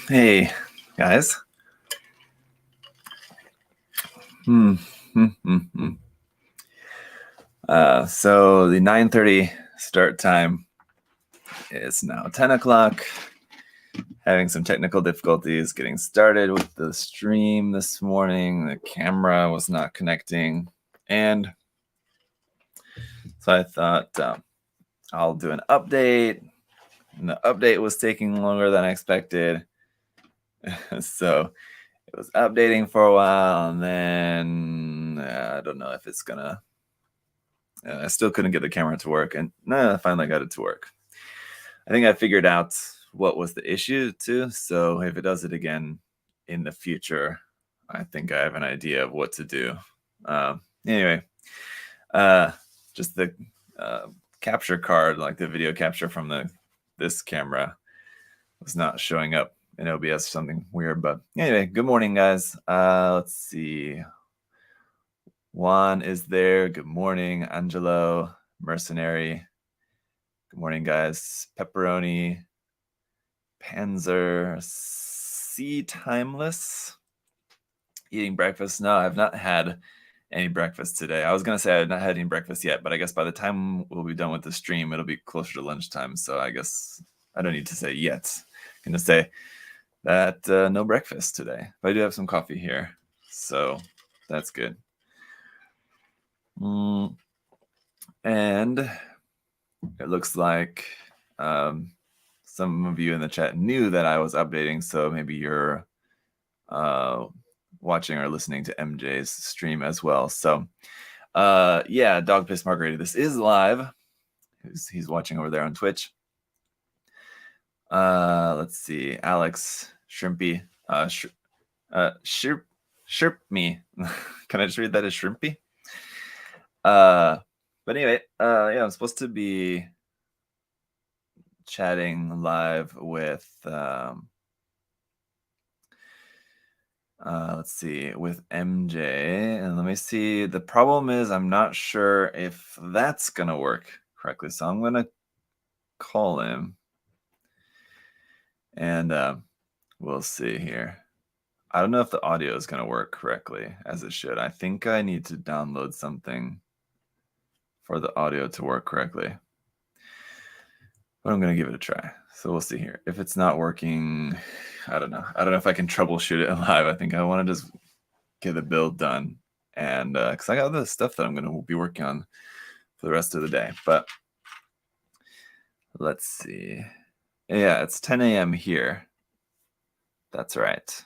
Hey, guys. Hmm. So the 9:30 start time is now 10 o'clock. Having some technical difficulties getting started with the stream this morning. The camera was not connecting. And so I thought I'll do an update. And the update was taking longer than I expected. So it was updating for a while. And then I don't know if it's going to... I still couldn't get the camera to work, and I finally got it to work. I think I figured out what was the issue too, so if it does it again in the future, I think I have an idea of what to do. Anyway, just the capture card, like the video capture from this camera, was not showing up in OBS or something weird. But anyway, good morning, guys. Let's see. Juan is there. Good morning, Angelo, Mercenary. Good morning, guys. Pepperoni, Panzer, C Timeless. Eating breakfast? No, I've not had any breakfast today. I was going to say I've not had any breakfast yet, but I guess by the time we'll be done with the stream, it'll be closer to lunchtime. So I guess I don't need to say yet. I'm going to say that no breakfast today. But I do have some coffee here. So that's good. And it looks like some of you in the chat knew that I was updating, so maybe you're watching or listening to MJ's stream as well. So yeah, Dog Piss Margarita, this is live. He's watching over there on Twitch. Let's see, Alex Shrimpy, Shirp me. Can I just read that as Shrimpy? But anyway, yeah, I'm supposed to be chatting live with let's see, with MJ, and let me see. The problem is I'm not sure if that's gonna work correctly, so I'm gonna call him and we'll see here. I don't know if the audio is gonna work correctly as it should. I think I need to download something for the audio to work correctly, but I'm gonna give it a try. So we'll see here. If it's not working, I don't know. I don't know if I can troubleshoot it live. I think I want to just get the build done, and because I got other stuff that I'm going to be working on for the rest of the day. But let's see. Yeah, it's 10 a.m. here. That's right.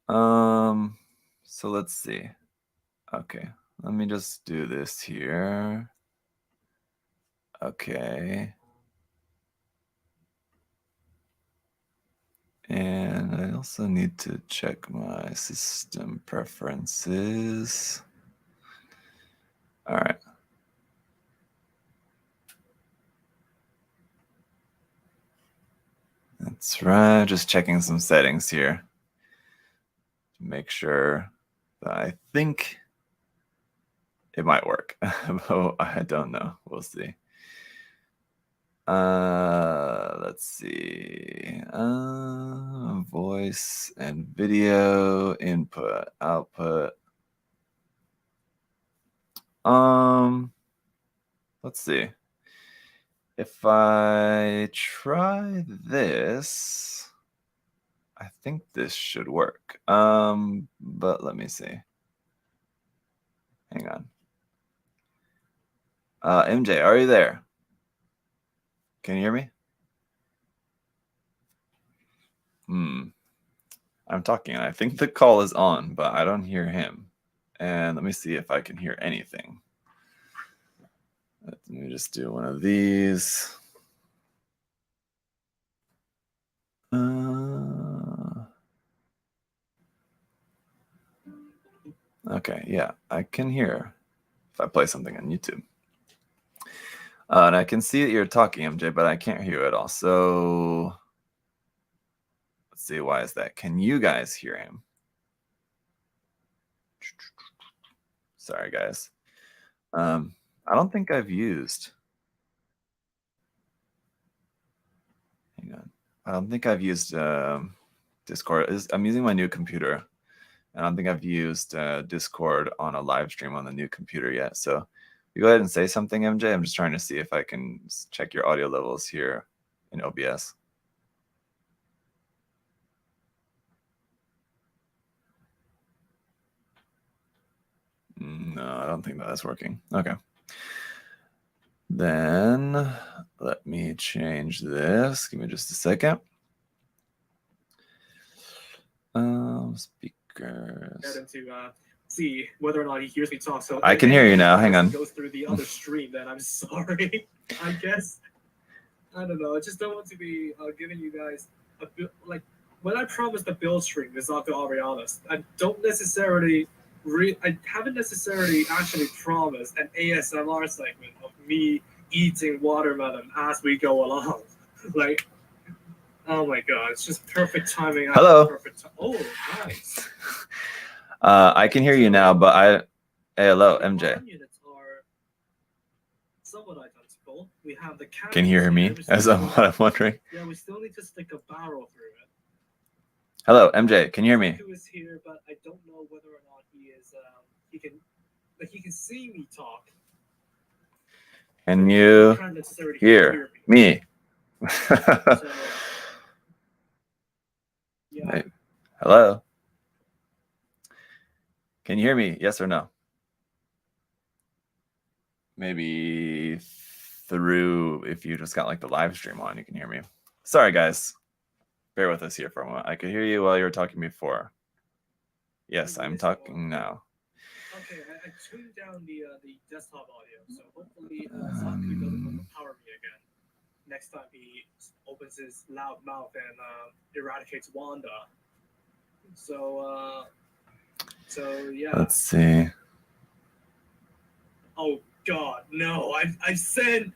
So let's see. Okay, let me just do this here. Okay. And I also need to check my system preferences. All right. That's right. Just checking some settings here to make sure that I think it might work. But I don't know. We'll see. Let's see. Voice and video, input, output. Let's see. If I try this, I think this should work. But let me see. Hang on. MJ, are you there? Can you hear me? I'm talking, and I think the call is on, but I don't hear him. And let me see if I can hear anything. Let me just do one of these. Okay, yeah, I can hear if I play something on YouTube. And I can see that you're talking, MJ, but I can't hear you at all. So let's see, why is that? Can you guys hear him? Sorry, guys. I don't think I've used. Hang on. I don't think I've used Discord. I'm using my new computer. I don't think I've used Discord on a live stream on the new computer yet. So you go ahead and say something, MJ. I'm just trying to see if I can check your audio levels here in OBS. No, I don't think that's working. Okay. Then let me change this. Give me just a second. Speakers. Get him to see whether or not he hears me talk. So I can hear you now. Hang on. Goes through the other stream. Then I'm sorry. I guess I don't know. I just don't want to be giving you guys a bit like when I promised the build stream with Zaku Arianas. I haven't necessarily actually promised an ASMR segment of me eating watermelon as we go along. Like, oh my god, it's just perfect timing. Hello. Perfect oh, nice. I can hear you now, but hey, hello, MJ. Units are somewhat identical. We have the can you hear me? As I'm wondering. Yeah, we still need to stick a barrel through it. Hello, MJ. Can you hear me? Zaku is here, but I don't know whether or not he is. He can see me talk. Can you hear me? So, yeah. Hey, hello. Can you hear me? Yes or no? Maybe through, if you just got like the live stream on, you can hear me. Sorry, guys. Bear with us here for a moment. I could hear you while you were talking before. Yes, I'm talking now. Okay, I tuned down the desktop audio, so hopefully Zaku doesn't power me again. Next time he opens his loud mouth and eradicates Wanda. So yeah. Let's see. Oh God, no! I've sinned.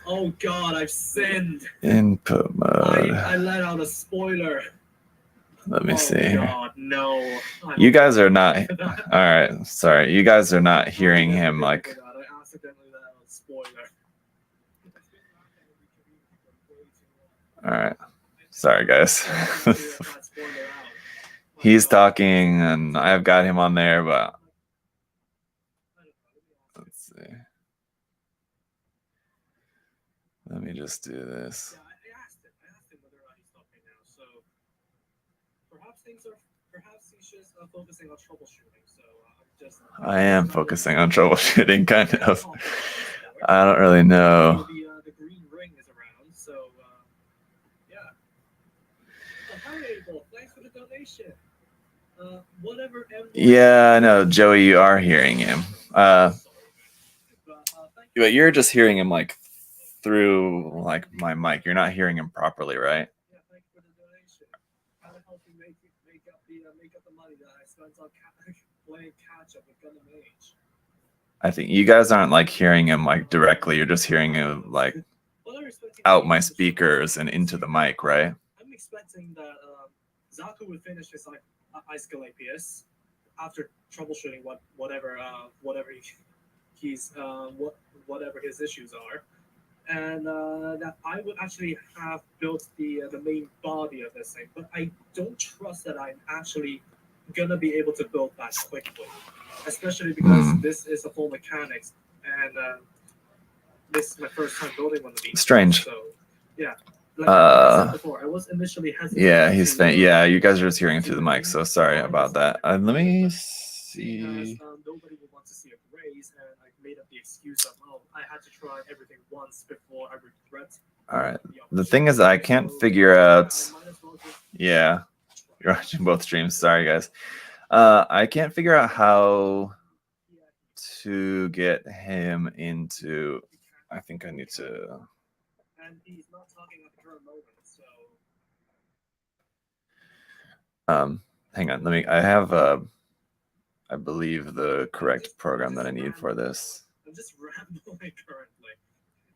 Oh God, I've sinned. Input mode. I let out a spoiler. Let me see. God, no. You guys are not. All right, sorry. You guys are not hearing him like. I accidentally let out a spoiler. All right. Sorry, guys. He's talking, and I've got him on there, but let's see. Let me just do this. Yeah, I asked him whether or not he's talking now. So perhaps he's just focusing on troubleshooting. So I am focusing on troubleshooting, kind of. I don't really know. The green ring is around, so yeah. Hi, Abel. Thanks for the donation. Whatever. Yeah, I know, Joey. You are hearing him. But you're just hearing him like through like my mic. You're not hearing him properly, right? Yeah, thanks for the donation. How to help you make up the money that I spent on playing catch up with Gundam Age. I think you guys aren't like hearing him like directly. You're just hearing him like out my speakers and into the mic, right? I'm expecting that Zaku would finish his Aesculapius after troubleshooting whatever his issues are, and that I would actually have built the main body of this thing. But I don't trust that I'm actually gonna be able to build that quickly, especially because this is a full mechanics, and this is my first time building one of these. Strange. So yeah. Like I said before, I was initially hesitant. Yeah, he's faint. Yeah, you guys are just hearing him through the mic, so sorry about that. Let me see. Because nobody would want to see a graze, and I made up the excuse of, I had to try everything once before I regret. All right. The thing is, I can't figure out. Yeah, you're watching both streams. Sorry, guys. I can't figure out how to get him into. I think I need to. And he's not talking at the current moment, so. Hang on. I have I believe the correct program that I need for this. I'm just rambling currently,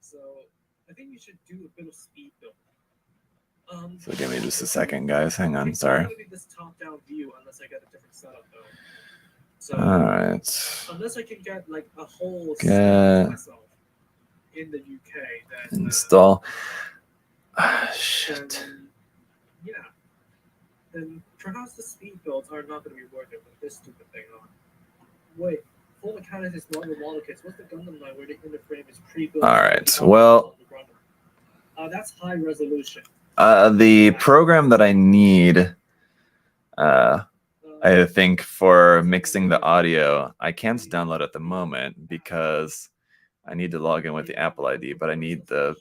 so I think we should do a bit of speed building. So give me just a second, guys. Hang on. Sorry. It's gonna be this top-down view unless I get a different setup, though. So, all right. unless I can get like a whole Get myself. in the UK, then Install. Shit. yeah, then perhaps the speed builds are not going to be worth it with this stupid thing on. Wait, full mechanics is normal model kits. What's the Gundam line where the inner frame is pre-built? All right. Well, that's high resolution. The program that I need, I think, for mixing the audio, I can't download at the moment because I need to log in with the Apple ID, but I need the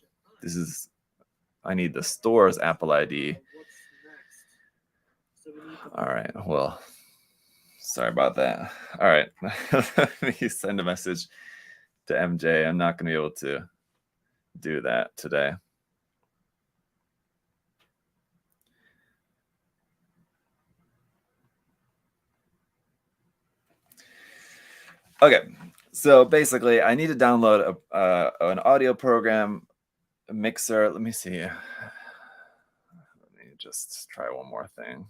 store's Apple ID. All right. Well, sorry about that. All right. Let me send a message to MJ. I'm not going to be able to do that today. Okay, so basically, I need to download an audio program, a mixer. Let me see. Let me just try one more thing.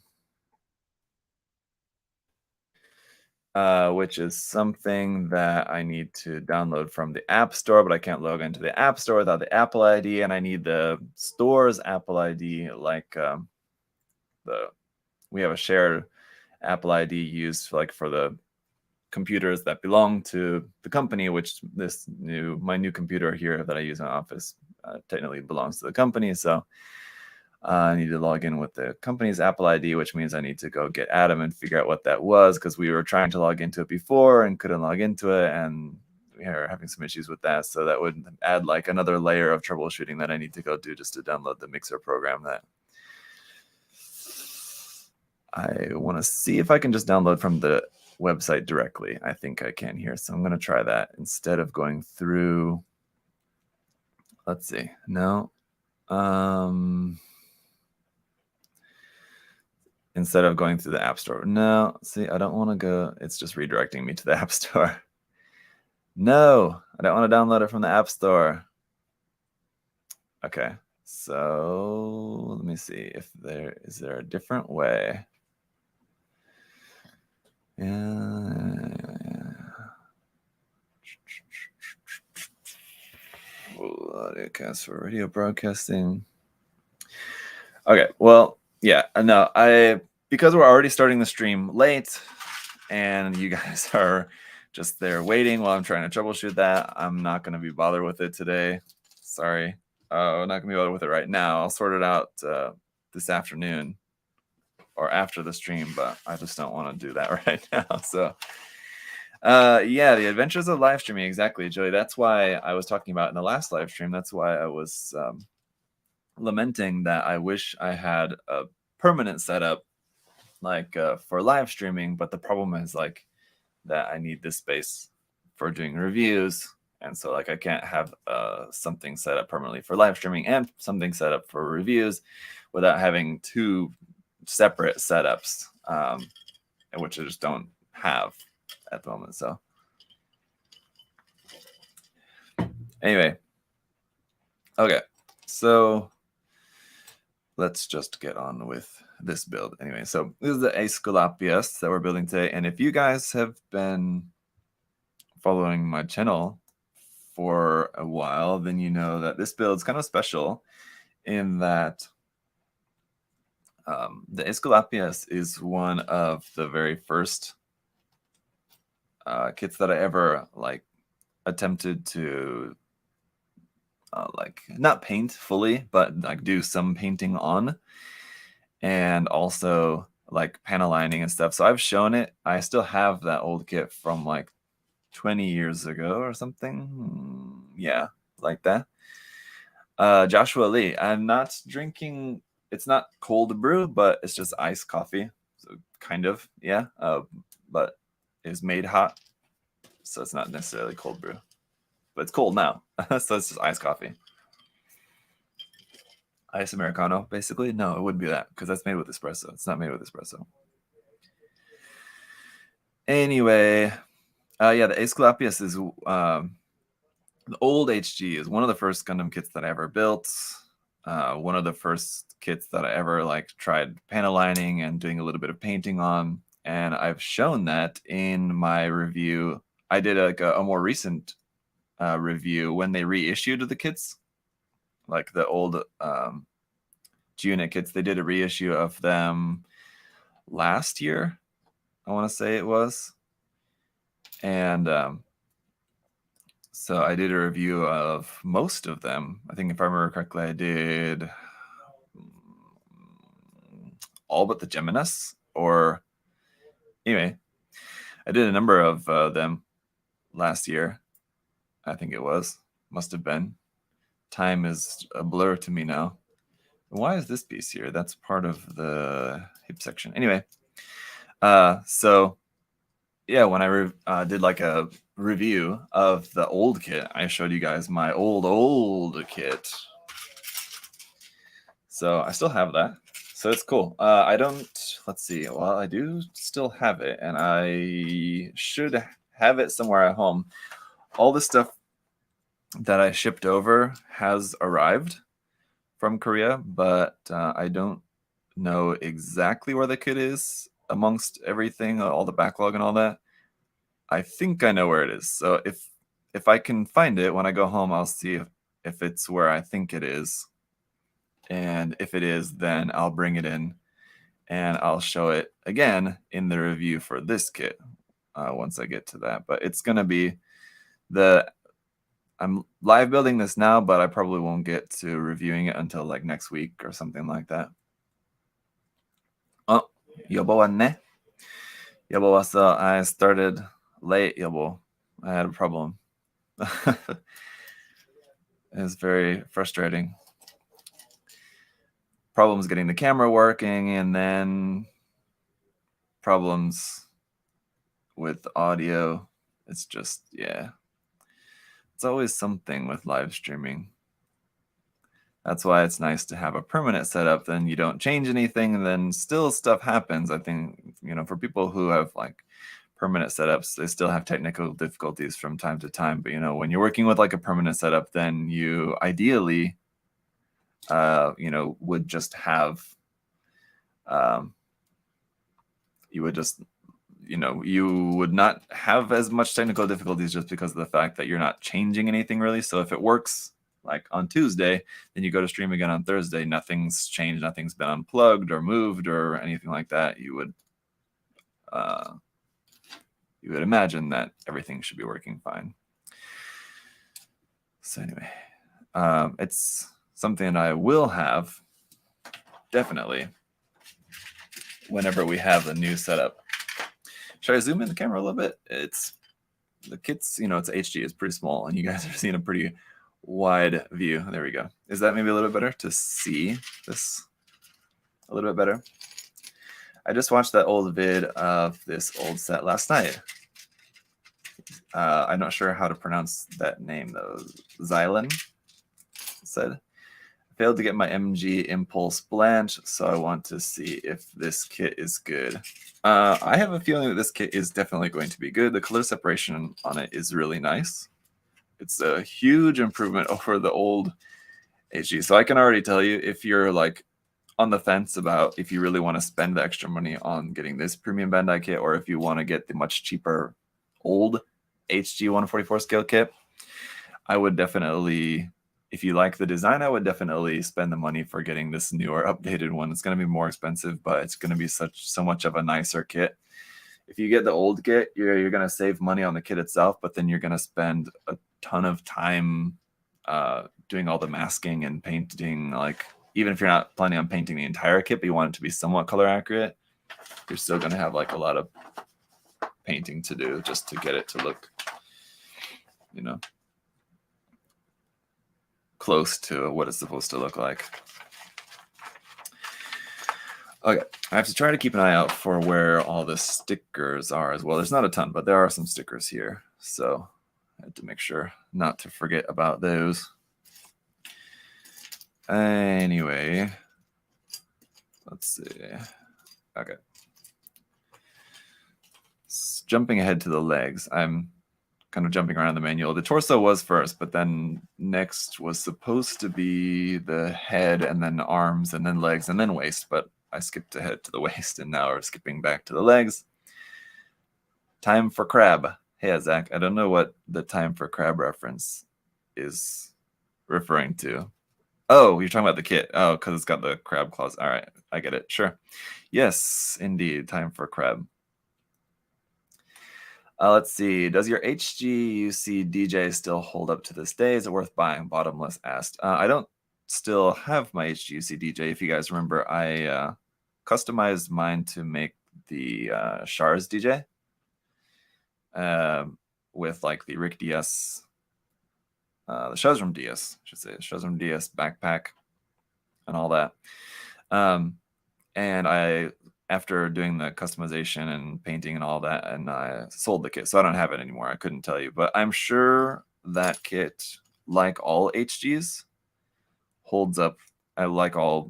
Which is something that I need to download from the App Store, but I can't log into the App Store without the Apple ID, and I need the store's Apple ID, like we have a shared Apple ID used for the computers that belong to the company, which my new computer here that I use in office technically belongs to the company. So I need to log in with the company's Apple ID, which means I need to go get Adam and figure out what that was, because we were trying to log into it before and couldn't log into it, and we are having some issues with that. So that would add like another layer of troubleshooting that I need to go do just to download the mixer program that I want to see if I can just download from the website directly. I think I can here, so I'm going to try that instead of going through. Let's see. No. Instead of going through the App Store. No, see, I don't want to go. It's just redirecting me to the App Store. No, I don't want to download it from the App Store. Okay, so let me see if is there a different way. Yeah. Audio cast for radio broadcasting. Okay, well, yeah, no, because we're already starting the stream late and you guys are just there waiting while I'm trying to troubleshoot that, I'm not going to be bothered with it today. Sorry. I'm not going to be bothered with it right now. I'll sort it out this afternoon or after the stream, but I just don't want to do that right now. So, yeah, the adventures of live streaming. Exactly, Joey. That's why I was talking about in the last live stream. That's why I was lamenting that I wish I had a permanent setup for live streaming, but the problem is that I need this space for doing reviews, and so I can't have something set up permanently for live streaming and something set up for reviews without having two separate setups, which I just don't have at the moment. So anyway, okay, so let's just get on with this build. Anyway, so this is the Aesculapius that we're building today. And if you guys have been following my channel for a while, then you know that this build is kind of special in that the Aesculapius is one of the very first kits that I ever attempted to not paint fully, but do some painting on, and also panel lining and stuff. So I've shown it. I still have that old kit from 20 years ago or something. Yeah, like that. Joshua Lee. I'm not drinking. It's not cold brew, but it's just iced coffee. So kind of, yeah. But it's made hot, so it's not necessarily cold brew. But it's cold now, so it's just iced coffee. Ice Americano, basically. No, it wouldn't be that, because that's made with espresso. It's not made with espresso. Anyway, yeah, the Aesculapius is the old HG is one of the first Gundam kits that I ever built. One of the first kits that I ever tried panel lining and doing a little bit of painting on, and I've shown that in my review. I did a more recent review when they reissued the kits, like the old G-Unit kits. They did a reissue of them last year, I want to say it was. And so I did a review of most of them. I think if I remember correctly, I did all but the Geminis, or anyway, I did a number of them last year. I think it must have been. Time is a blur to me now. Why is this piece here? That's part of the hip section. Anyway, so yeah, when I did like a review of the old kit, I showed you guys my old kit. So I still have that. So it's cool. Let's see. Well, I do still have it, and I should have it somewhere at home. All the stuff that I shipped over has arrived from Korea, but I don't know exactly where the kit is amongst everything, all the backlog and all that. I think I know where it is. So if I can find it when I go home, I'll see if it's where I think it is. And if it is, then I'll bring it in and I'll show it again in the review for this kit once I get to that. But it's going to be I'm live building this now, but I probably won't get to reviewing it until like next week or something like that. Oh, 여보 왔네. 여보 왔어. I started late, 여보. I had a problem. It was very frustrating. Problems getting the camera working, and then problems with audio. It's just, yeah. It's always something with live streaming. That's why it's nice to have a permanent setup. Then you don't change anything, and then still stuff happens. I think, for people who have like permanent setups, they still have technical difficulties from time to time. But, when you're working with like a permanent setup, then you ideally, would just have, you would not have as much technical difficulties just because of the fact that you're not changing anything really. So if it works like on Tuesday, then you go to stream again on Thursday, nothing's changed, nothing's been unplugged or moved or anything like that. You would imagine that everything should be working fine. So anyway, it's something I will have definitely whenever we have a new setup. Should I zoom in the camera a little bit? The kit's, it's HD, it's pretty small, and you guys are seeing a pretty wide view. There we go. Is that maybe a little bit better to see this a little bit better? I just watched that old vid of this old set last night. I'm not sure how to pronounce that name though. Xylan said. Failed to get my MG Impulse Blanche, so I want to see if this kit is good. I have a feeling that this kit is definitely going to be good. The color separation on it is really nice. It's a huge improvement over the old HG. So I can already tell you, if you're like on the fence about if you really want to spend the extra money on getting this premium Bandai kit, or if you want to get the much cheaper old HG 144 scale kit, I would definitely, if you like the design, I would definitely spend the money for getting this newer updated one. It's going to be more expensive, but it's going to be so much of a nicer kit. If you get the old kit, you're going to save money on the kit itself, but then you're going to spend a ton of time doing all the masking and painting. Like, even if you're not planning on painting the entire kit, but you want it to be somewhat color accurate, you're still going to have like a lot of painting to do just to get it to look, close to what it's supposed to look like. Okay, I have to try to keep an eye out for where all the stickers are as well. There's not a ton, but there are some stickers here, so I had to make sure not to forget about those. Anyway, let's see. Okay. Jumping ahead to the legs, I'm kind of jumping around the manual. The torso was first, but then next was supposed to be the head, and then arms, and then legs, and then waist, but I skipped ahead to the waist, and now we're skipping back to the legs. Time for crab. Hey, Zach, I don't know what the time for crab reference is referring to. Oh, you're talking about the kit. Oh, because it's got the crab claws. All right, I get it. Sure. Yes, indeed. Time for crab. Let's see. Does your HGUC DJ still hold up to this day? Is it worth buying? Bottomless asked. I don't still have my HGUC DJ. If you guys remember, I customized mine to make the Shars DJ with like the Rick DS, the Shazram DS, I should say, Shazram DS backpack and all that. And I, after doing the customization and painting and all that, and I sold the kit, so I don't have it anymore. I couldn't tell you, but I'm sure that kit, like all HGs, holds up. I like all,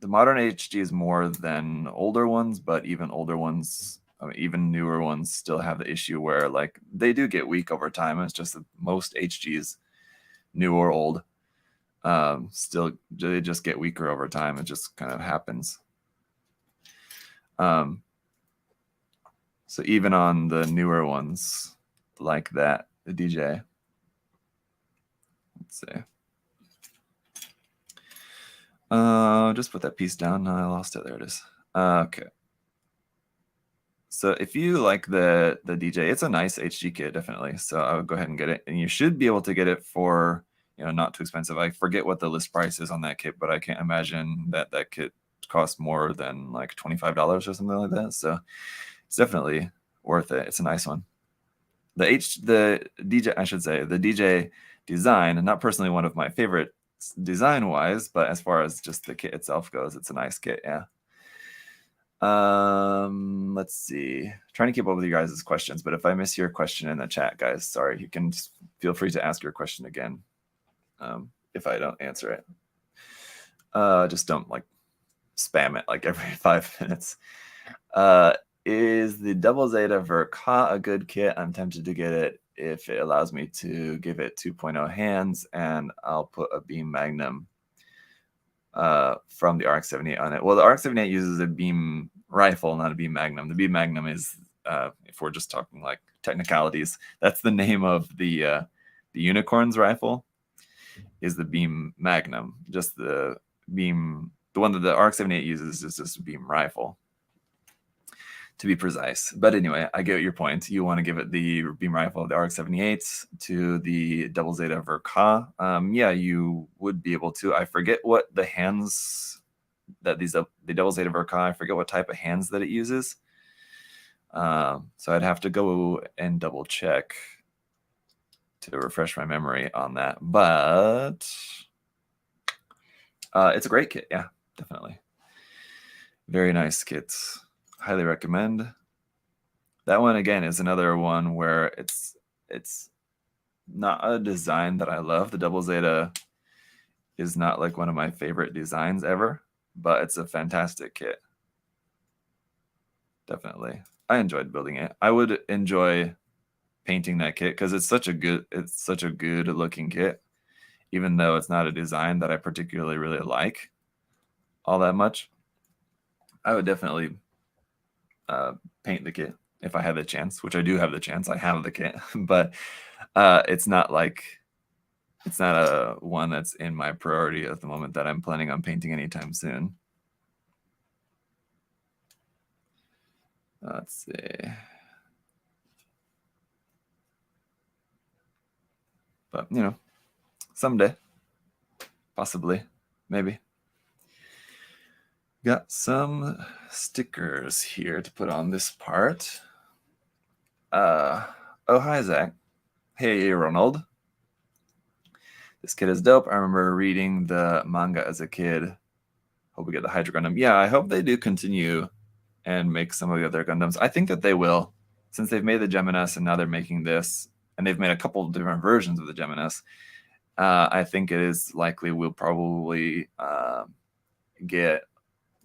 the modern HGs more than older ones, but even older ones, even newer ones still have the issue where like they do get weak over time. It's just that most HGs, new or old, still they just get weaker over time. It just kind of happens. So even on the newer ones like that, the DJ, let's see. Just put that piece down. No, I lost it. There it is. Okay. So if you like the DJ, it's a nice HG kit, definitely. So I would go ahead and get it. And you should be able to get it for, not too expensive. I forget what the list price is on that kit, but I can't imagine that kit costs more than like $25 or something like that. So it's definitely worth it. It's a nice one. The DJ, I should say, the DJ design, and not personally one of my favorite design-wise, but as far as just the kit itself goes, it's a nice kit, yeah. Let's see. Trying to keep up with you guys' questions, but if I miss your question in the chat, guys, sorry. You can feel free to ask your question again if I don't answer it. Just don't like spam it like every 5 minutes. Is the Double Zeta Verka a good kit? I'm tempted to get it if it allows me to give it 2.0 hands, and I'll put a beam magnum from the RX-78 on it. Well, the RX-78 uses a beam rifle, not a beam magnum. The beam magnum is, if we're just talking like technicalities, that's the name of the Unicorn's rifle, is the beam magnum. Just the beam, the one that the RX-78 uses is just a beam rifle, to be precise. But anyway, I get your point. You want to give it the beam rifle of the RX-78 to the Double Zeta Verka. Yeah, you would be able to. I forget what the hands that the Double Zeta Verka, I forget what type of hands that it uses. So I'd have to go and double check to refresh my memory on that. But it's a great kit. Yeah, definitely. Very nice kits. Highly recommend. That one again is another one where it's not a design that I love. The Double Zeta is not like one of my favorite designs ever, but it's a fantastic kit. Definitely. I enjoyed building it. I would enjoy painting that kit because it's such a good looking kit, even though it's not a design that I particularly really like all that much. I would definitely paint the kit if I had the chance, which I do have the chance. I have the kit, but it's not a one that's in my priority at the moment that I'm planning on painting anytime soon. Let's see. But, someday, possibly, maybe. Got some stickers here to put on this part. Oh, hi, Zach. Hey, Ronald. This kid is dope. I remember reading the manga as a kid. Hope we get the Hydra Gundam. Yeah, I hope they do continue and make some of the other Gundams. I think that they will, since they've made the Geminis and now they're making this, and they've made a couple of different versions of the Geminis. I think it is likely we'll probably get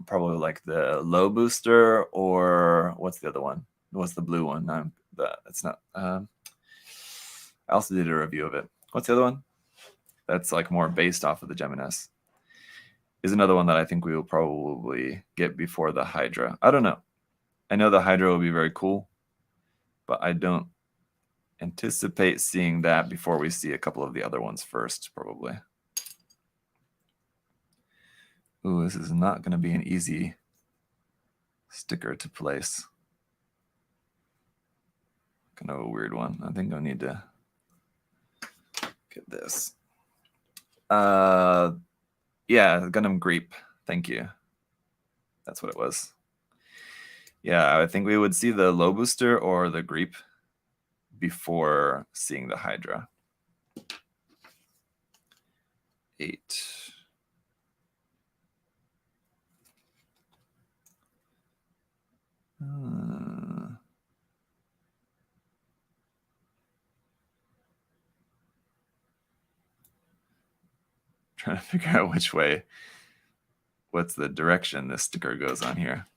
like the low booster, or what's the other one? What's the blue one? It's not. I also did a review of it. What's the other one? That's like more based off of the Geminis. Is another one that I think we will probably get before the Hydra. I don't know. I know the Hydra will be very cool, but I don't anticipate seeing that before we see a couple of the other ones first, probably. Ooh, this is not going to be an easy sticker to place. Kind of a weird one. I think I'll need to get this. Yeah, Gundam Greep. Thank you. That's what it was. Yeah, I think we would see the low booster or the Greep before seeing the Hydra. 8. Trying to figure out which way, what's the direction this sticker goes on here.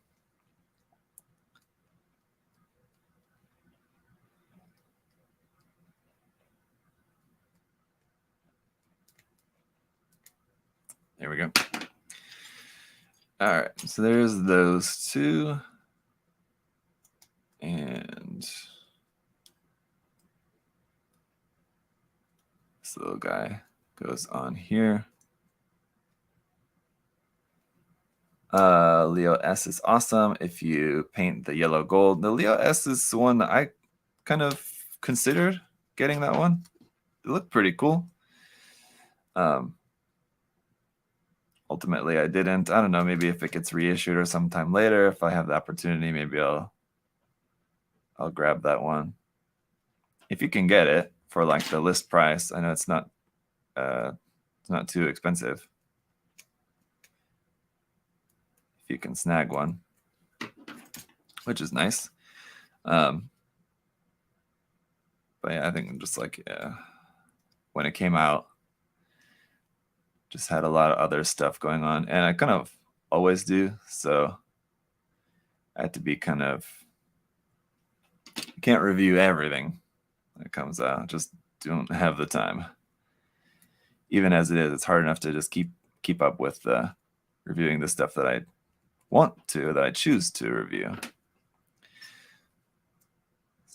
There we go. All right, so there's those two. And this little guy goes on here. Leo S is awesome if you paint the yellow gold. The Leo S is the one that I kind of considered getting that one. It looked pretty cool. Ultimately, I didn't. I don't know, maybe if it gets reissued or sometime later, if I have the opportunity, maybe I'll grab that one. If you can get it for like the list price, I know it's not too expensive. If you can snag one, which is nice. But yeah, I think just like when it came out, just had a lot of other stuff going on, and I kind of always do. So I had to be kind of, can't review everything when it comes out. Just don't have the time. Even as it is, it's hard enough to just keep up with reviewing the stuff that I want to, that I choose to review.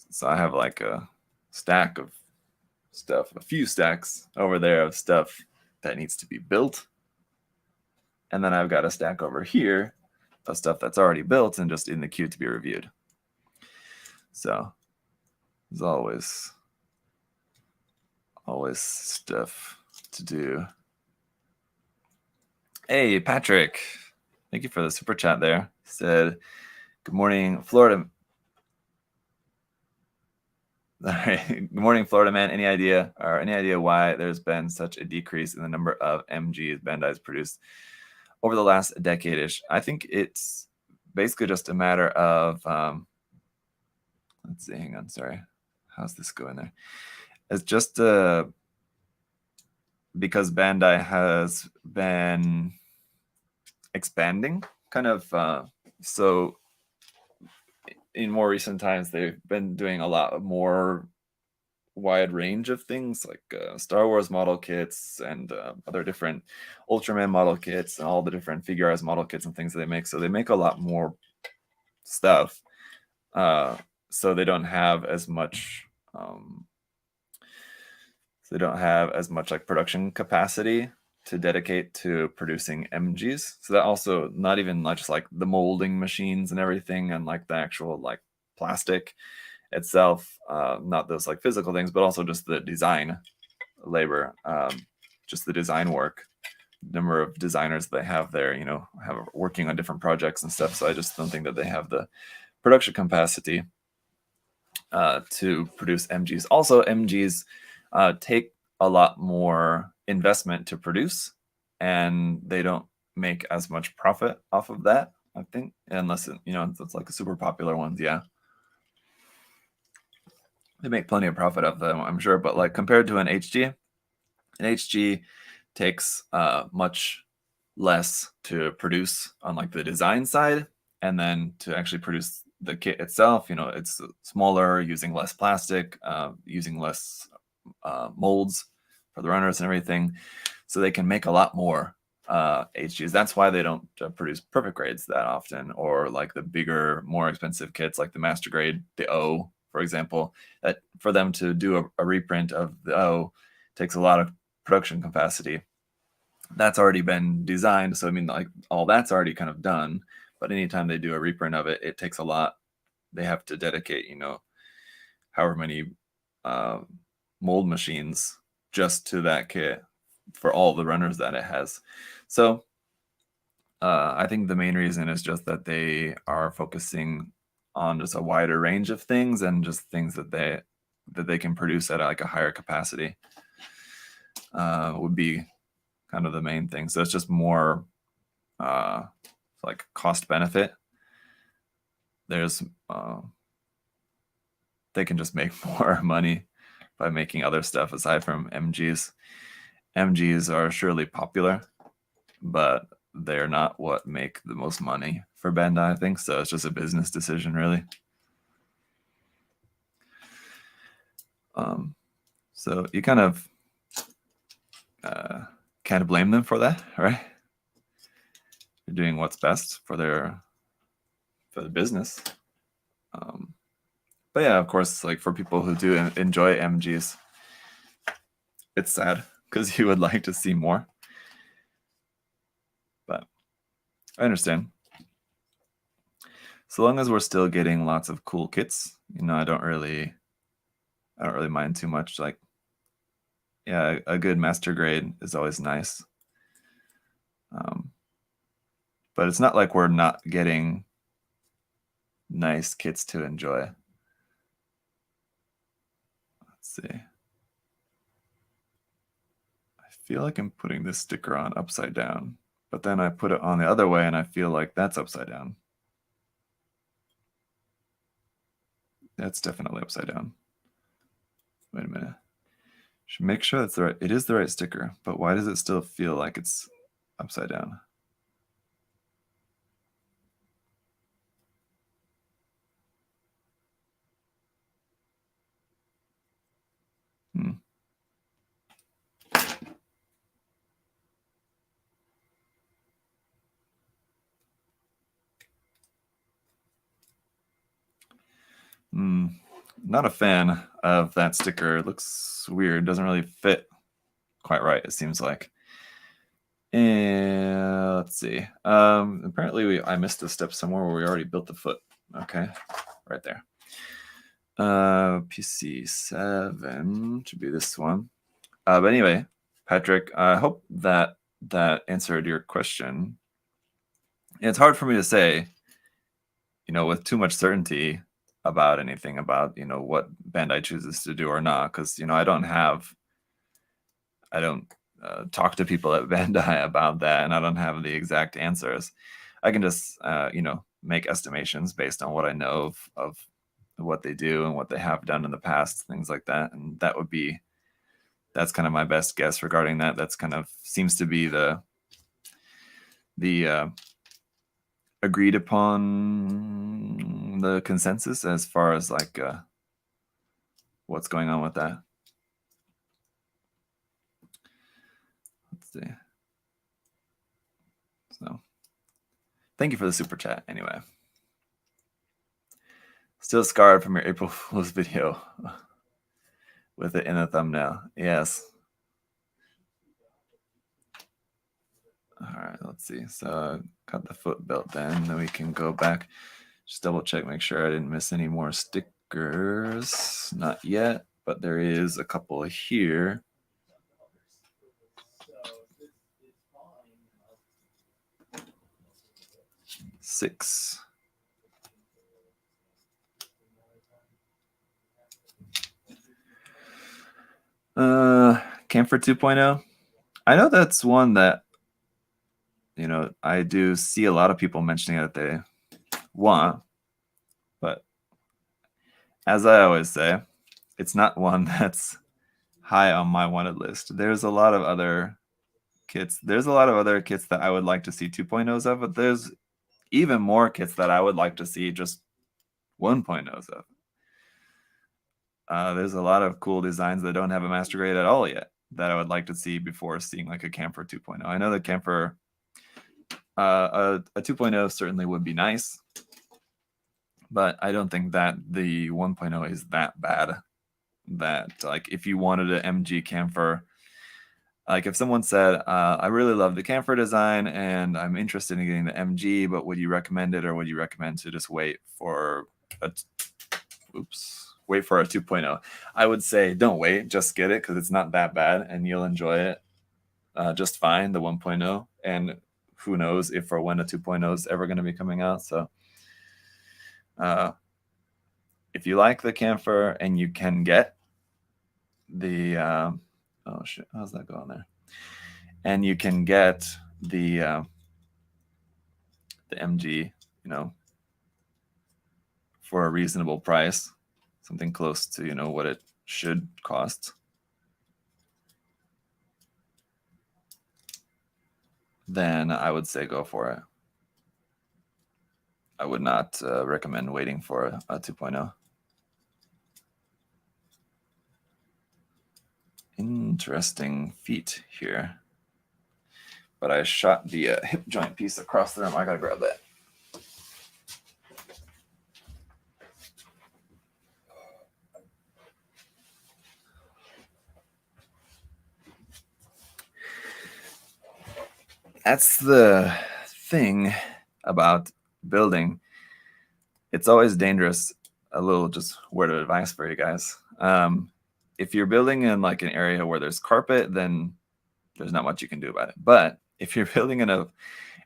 So I have like a stack of stuff, a few stacks over there of stuff that needs to be built. And then I've got a stack over here of stuff that's already built and just in the queue to be reviewed. So there's always stuff to do. Hey, Patrick. Thank you for the super chat there. He said, good morning, Florida. All right. Good morning, Florida man. Any idea why there's been such a decrease in the number of MGs Bandai's produced over the last decade-ish? I think it's basically just a matter of, let's see, hang on, sorry. How's this going there? It's just because Bandai has been expanding, kind of, so in more recent times, they've been doing a lot more wide range of things like Star Wars model kits and other different Ultraman model kits and all the different Figure Arts model kits and things that they make. So they make a lot more stuff. So they don't have as much. Like production capacity to dedicate to producing MGs. So that also not even just like the molding machines and everything and like the actual like plastic itself, not those like physical things, but also just the design labor, just the design work, number of designers they have there, have working on different projects and stuff. So I just don't think that they have the production capacity to produce MGs. Also, MGs take a lot more investment to produce, and they don't make as much profit off of that, I think, unless it's like a super popular ones. Yeah, they make plenty of profit off them, I'm sure, but like compared to an HG takes much less to produce on like the design side, and then to actually produce the kit itself, it's smaller, using less plastic, using less molds for the runners and everything, so they can make a lot more HGs. That's why they don't produce perfect grades that often, or like the bigger, more expensive kits like the master grade, the O, for example, that for them to do a reprint of the O takes a lot of production capacity. That's already been designed, so I mean, like, all that's already kind of done. But anytime they do a reprint of it, it takes a lot. They have to dedicate, however many mold machines just to that kit for all the runners that it has. So I think the main reason is just that they are focusing on just a wider range of things and just things that they can produce at like a higher capacity would be kind of the main thing. So it's just more like cost benefit. There's they can just make more money by making other stuff aside from MGs. MGs are surely popular, but they're not what make the most money for Bandai, I think. So it's just a business decision, really. So you kind of can't blame them for that, right? They're doing what's best for the business. But yeah, of course, like for people who do enjoy MGs, it's sad because you would like to see more. But I understand. So long as we're still getting lots of cool kits, I don't really mind too much. Like, yeah, a good master grade is always nice. But it's not like we're not getting nice kits to enjoy. Let's see. I feel like I'm putting this sticker on upside down, but then I put it on the other way and I feel like that's upside down. That's definitely upside down. Wait a minute. Should make sure that's it is the right sticker, but why does it still feel like it's upside down? Not a fan of that sticker. It looks weird. Doesn't really fit quite right, it seems like. And let's see. Apparently I missed a step somewhere where we already built the foot. Okay, right there. PC7 should be this one. But anyway, Patrick, I hope that answered your question. It's hard for me to say, with too much certainty about anything about, what Bandai chooses to do or not, because, I don't talk to people at Bandai about that, and I don't have the exact answers. I can just, make estimations based on what I know of what they do and what they have done in the past, things like that. And that's kind of my best guess regarding that. That's kind of seems to be the agreed upon the consensus as far as like what's going on with that. Let's see. So thank you for the super chat anyway. Still scarred from your April Fool's video with it in the thumbnail. Yes. All right, let's see. So got the foot belt then we can go back. Just double check, make sure I didn't miss any more stickers. Not yet, but there is a couple here. Six. Camphor 2.0. I know that's one that, I do see a lot of people mentioning that they want, but as I always say, it's not one that's high on my wanted list. There's a lot of other kits. There's a lot of other kits that I would like to see 2.0s of, but there's even more kits that I would like to see just 1.0s of. There's a lot of cool designs that don't have a master grade at all yet that I would like to see before seeing like a Camphor 2.0. I know that Camphor a 2.0 certainly would be nice, but I don't think that the 1.0 is that bad. That like if you wanted an MG camphor, like if someone said, I really love the camphor design and I'm interested in getting the MG, but would you recommend it, or would you recommend to just wait for a 2.0? I would say don't wait, just get it, because it's not that bad and you'll enjoy it just fine, the 1.0. And who knows if or when a 2.0 is ever going to be coming out. So if you like the camphor and you can get the oh shit, how's that going there? And you can get the MG, you know, for a reasonable price, something close to, you know, what it should cost, then I would say go for it. I would not recommend waiting for a 2.0. Interesting feet here. But I shot the hip joint piece across the room. I gotta grab that. That's the thing about building. It's always dangerous. A little just word of advice for you guys. If you're building in like an area where there's carpet, then there's not much you can do about it. But if you're building in an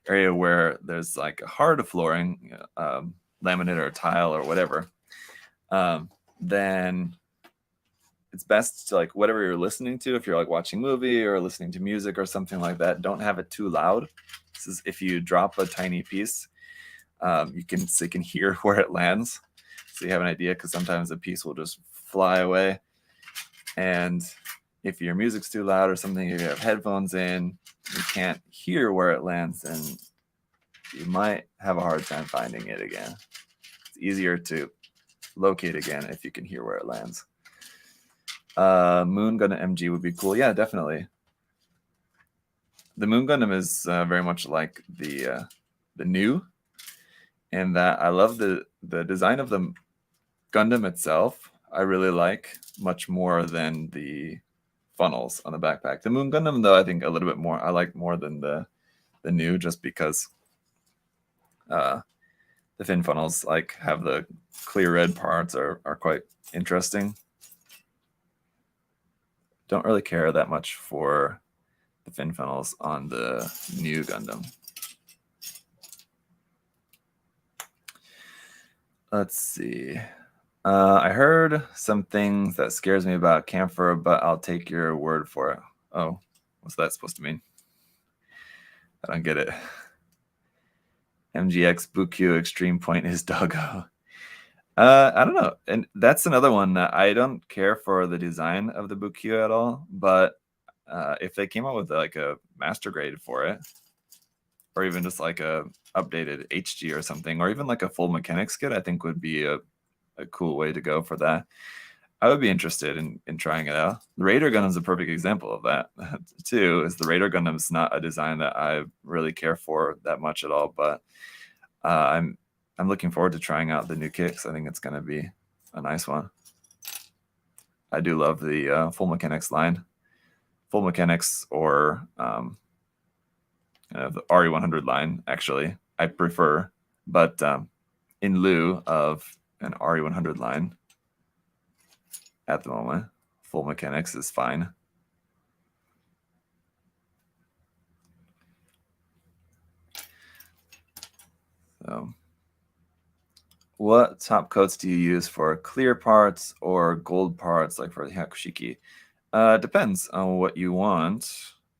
area where there's like a hard flooring, laminate or tile or whatever, then it's best to, like, whatever you're listening to, if you're like watching a movie or listening to music or something like that, don't have it too loud. This is if you drop a tiny piece, you can hear where it lands, so you have an idea, because sometimes a piece will just fly away. And if your music's too loud or something, you have headphones in, you can't hear where it lands, and you might have a hard time finding it again. It's easier to locate again if you can hear where it lands. Moon Gundam MG would be cool. Yeah, definitely. The Moon Gundam is very much like the new, in that I love the design of the Gundam itself. I really like much more than the funnels on the backpack. The Moon Gundam, though, I think a little bit more. I like more than the new, just because the fin funnels like have the clear red parts are quite interesting. Don't really care that much for the fin funnels on the new Gundam. Let's see. I heard some things that scares me about camphor, but I'll take your word for it. Oh, what's that supposed to mean? I don't get it. MGX Bukyu Extreme Point is doggo. I don't know. And that's another one that I don't care for the design of the Bukyu at all. But if they came out with like a master grade for it, or even just like a updated HG or something, or even like a full mechanics kit, I think would be a cool way to go for that. I would be interested in trying it out. The Raider Gundam is a perfect example of that too. Is the Raider Gundam is not a design that I really care for that much at all, but I'm looking forward to trying out the new kicks. I think it's going to be a nice one. I do love the full mechanics line, full mechanics, or the RE100 line. Actually, I prefer, but in lieu of an RE100 line at the moment, full mechanics is fine. So, what top coats do you use for clear parts or gold parts, like for the Hakushiki? Depends on what you want,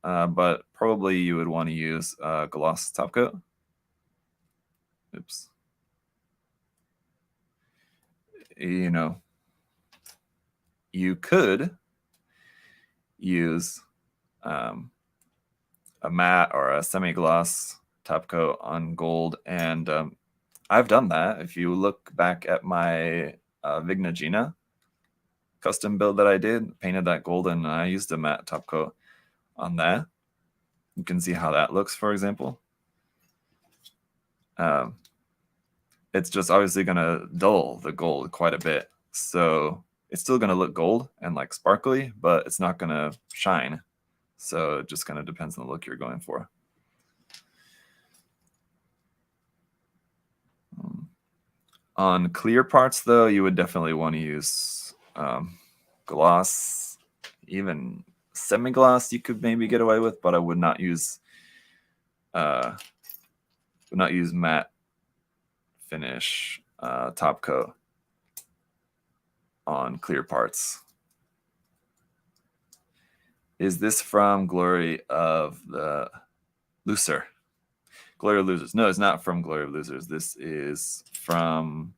but probably you would want to use gloss top coat. Oops. You know, you could use a matte or a semi-gloss top coat on gold, and I've done that. If you look back at my Vigna Gina custom build that I did, painted that golden, and I used a matte top coat on that. You can see how that looks, for example. it's just obviously going to dull the gold quite a bit. So it's still going to look gold and like sparkly, but it's not going to shine. So it just kind of depends on the look you're going for. On clear parts, though, you would definitely want to use gloss. Even semi-gloss you could maybe get away with, but I would not use matte finish top coat on clear parts. Is this from Glory of the Loser? Glory of Losers. No, it's not from Glory of Losers. This is from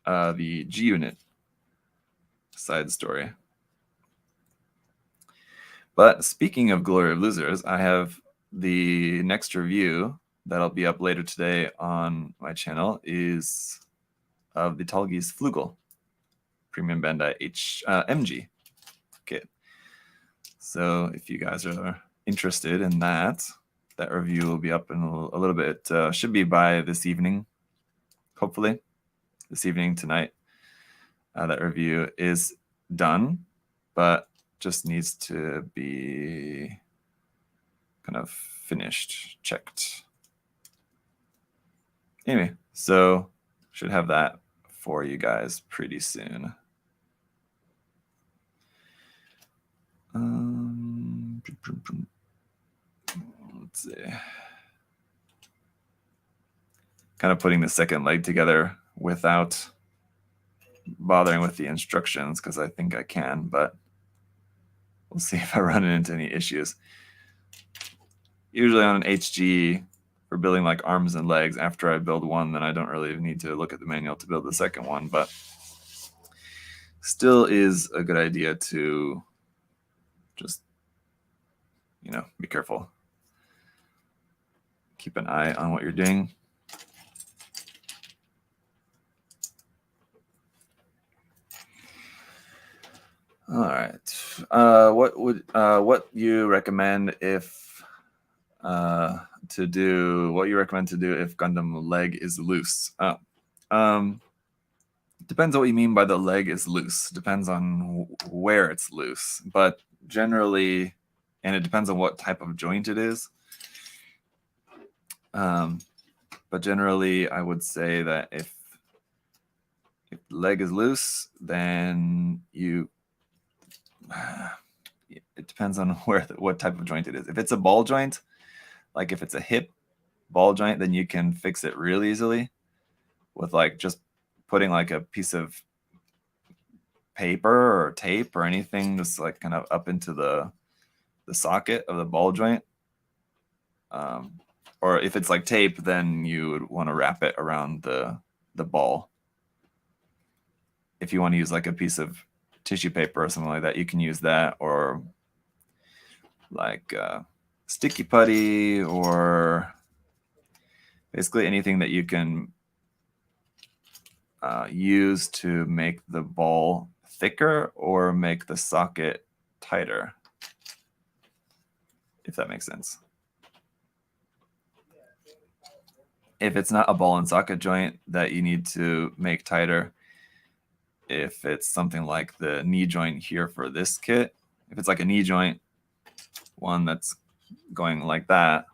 the G Unit side story. But speaking of Glory of Losers, I have the next review that'll be up later today on my channel is of the Tallgeese Flugel Premium Bandai MG kit. So if you guys are interested in that review will be up in a little bit. Should be by this evening, hopefully. This evening, tonight. That review is done, but just needs to be kind of finished, checked. Anyway, so should have that for you guys pretty soon. Let's see. Kind of putting the second leg together without bothering with the instructions because I think I can, but we'll see if I run into any issues. Usually on an HG for building like arms and legs, after I build one, then I don't really need to look at the manual to build the second one, but still is a good idea to just, be careful. Keep an eye on what you're doing. All right. What you recommend if to do if Gundam leg is loose? Depends on what you mean by the leg is loose. Depends on where it's loose, but generally, and it depends on what type of joint it is. But generally, I would say that if the leg is loose, then it depends on what type of joint it is. If it's a ball joint, like if it's a hip ball joint, then you can fix it real easily with like just putting like a piece of paper or tape or anything just like kind of up into the socket of the ball joint. Or if it's like tape, then you would want to wrap it around the ball. If you want to use like a piece of tissue paper or something like that, you can use that, or like sticky putty, or basically anything that you can use to make the ball thicker or make the socket tighter, if that makes sense. If it's not a ball and socket joint that you need to make tighter, if it's something like the knee joint here for this kit, if it's like a knee joint, one that's going like that,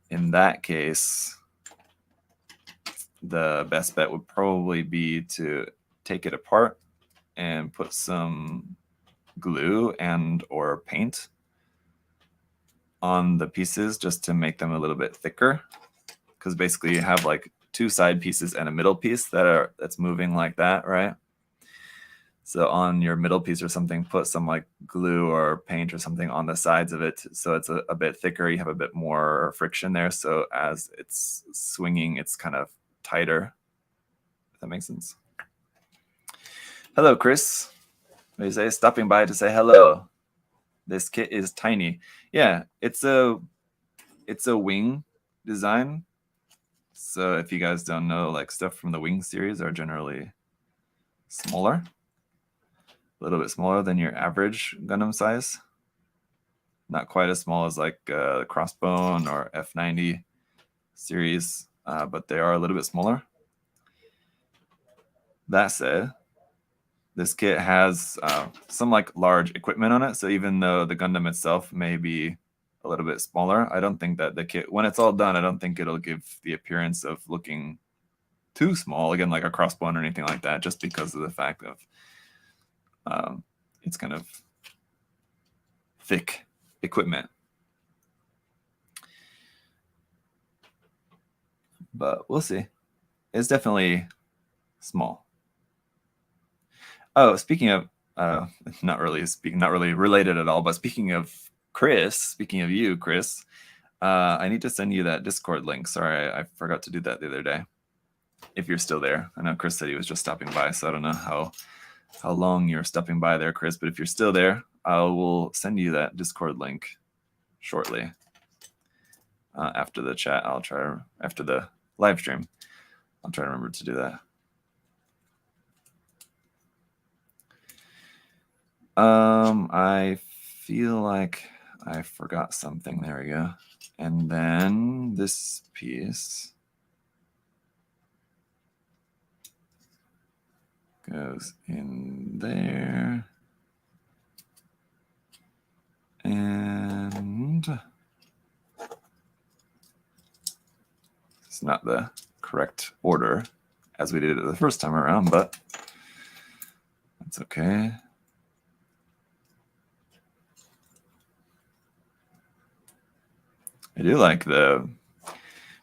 in that case, the best bet would probably be to take it apart and put some glue and or paint on the pieces just to make them a little bit thicker, because basically you have like two side pieces and a middle piece that's moving like that, right? So on your middle piece or something, put some like glue or paint or something on the sides of it so it's a bit thicker. You have a bit more friction there, so as it's swinging, it's kind of tighter. If that makes sense. Hello, Chris. What do you say? Stopping by to say hello. This kit is tiny. Yeah, it's a wing design. So if you guys don't know, like stuff from the wing series are generally smaller, a little bit smaller than your average Gundam size. Not quite as small as like Crossbone or F90 series. but they are a little bit smaller. That said, this kit has some like large equipment on it, so even though the Gundam itself may be a little bit smaller, I don't think that the kit, when it's all done, I don't think it'll give the appearance of looking too small, again, like a crossbone or anything like that, just because of the fact of it's kind of thick equipment. But we'll see. It's definitely small. Oh, speaking of not really related at all, but speaking of you, Chris, I need to send you that Discord link. Sorry, I forgot to do that the other day. If you're still there, I know Chris said he was just stopping by, so I don't know how long you're stopping by there, Chris. But if you're still there, I will send you that Discord link shortly after the chat. After the live stream. I'll try to remember to do that. I feel like I forgot something. There we go. And then this piece goes in there. And it's not the correct order as we did it the first time around, but that's okay. I do like the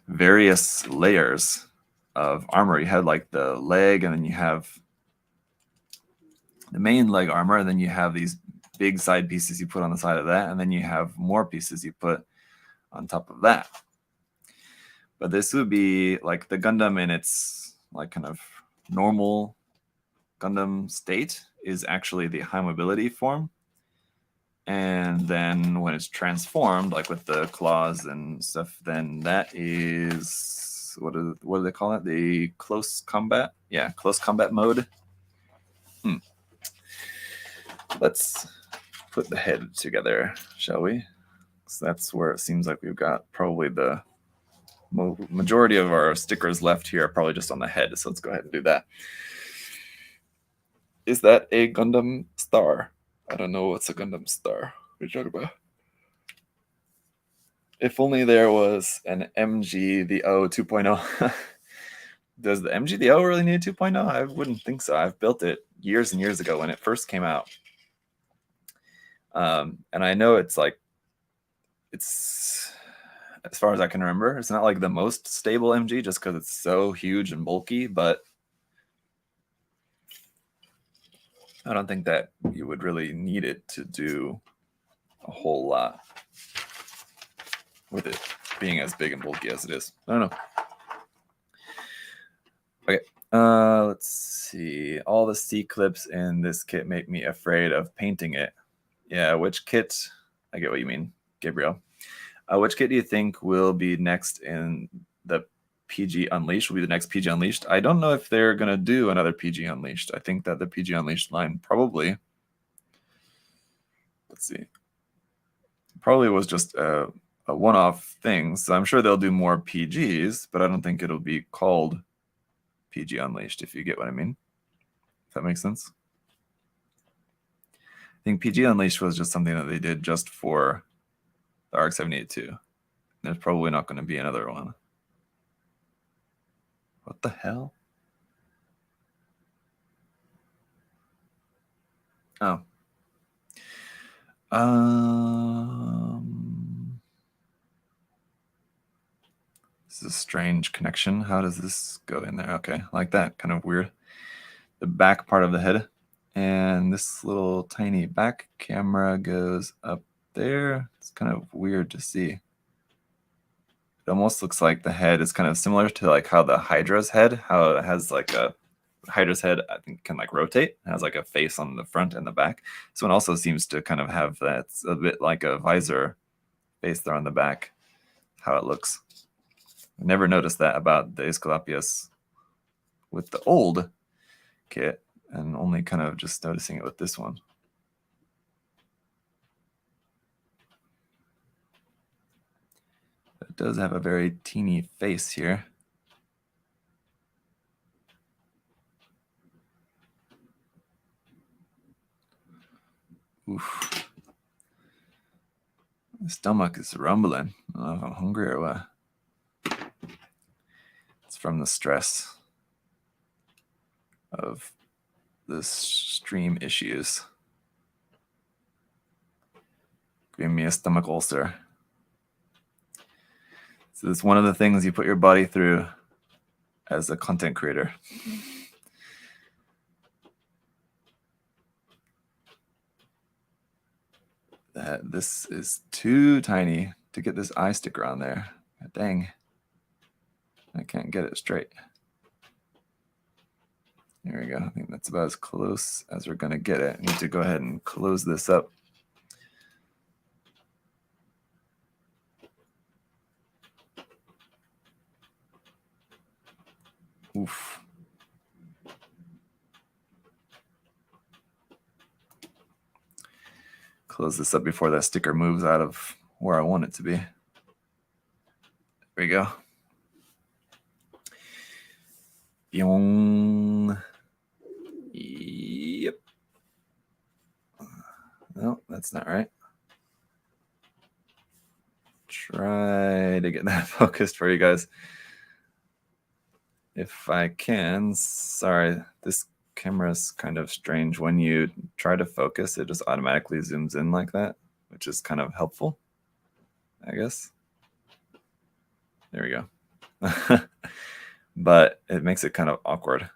various layers of armor. You have like the leg, and then you have the main leg armor, and then you have these big side pieces you put on the side of that, and then you have more pieces you put on top of that. But this would be like the Gundam in its like kind of normal Gundam state is actually the high mobility form. And then when it's transformed, like with the claws and stuff, then that is, what do they call it? The close combat? Yeah, close combat mode. Let's put the head together, shall we? So that's where it seems like we've got probably the majority of our stickers left here are probably just on the head. So let's go ahead and do that. Is that a Gundam star? I don't know what's a Gundam star. What are you talking about? If only there was an MG the O 2.0. Does the MG the O really need a 2.0? I wouldn't think so. I've built it years and years ago when it first came out. And I know it's like, it's, as far as I can remember, it's not like the most stable MG just because it's so huge and bulky, but I don't think that you would really need it to do a whole lot with it being as big and bulky as it is. I don't know. Okay, let's see. All the C-clips in this kit make me afraid of painting it. Yeah, which kit? I get what you mean, Gabriel. Which kit do you think will be next in the PG Unleashed? Will be the next PG Unleashed? I don't know if they're going to do another PG Unleashed. I think that the PG Unleashed line probably, let's see, probably was just a one-off thing. So I'm sure they'll do more PGs, but I don't think it'll be called PG Unleashed, if you get what I mean. If that makes sense. I think PG Unleashed was just something that they did just for the ARC-782. There's probably not going to be another one. What the hell? Oh. This is a strange connection. How does this go in there? Okay, like that. Kind of weird. The back part of the head. And this little tiny back camera goes up there. It's kind of weird to see. It almost looks like the head is kind of similar to like how the Hydra's head, how it has like a Hydra's head, I think, can like rotate. It has like a face on the front and the back. This one also seems to kind of have that, a bit like a visor face there on the back, how it looks. I never noticed that about the Aesculapius with the old kit, and only kind of just noticing it with this one. It does have a very teeny face here. Oof. My stomach is rumbling. I don't know if I'm hungry or what. It's from the stress of the stream issues. Giving me a stomach ulcer. So it's one of the things you put your body through as a content creator. This is too tiny to get this eye sticker on there. Dang. I can't get it straight. There we go. I think that's about as close as we're going to get it. I need to go ahead and close this up. Oof. Close this up before that sticker moves out of where I want it to be. There we go. Byung. Yep. No, that's not right. Try to get that focused for you guys. If I can. Sorry, this camera's kind of strange. When you try to focus, it just automatically zooms in like that, which is kind of helpful, I guess. There we go. But it makes it kind of awkward.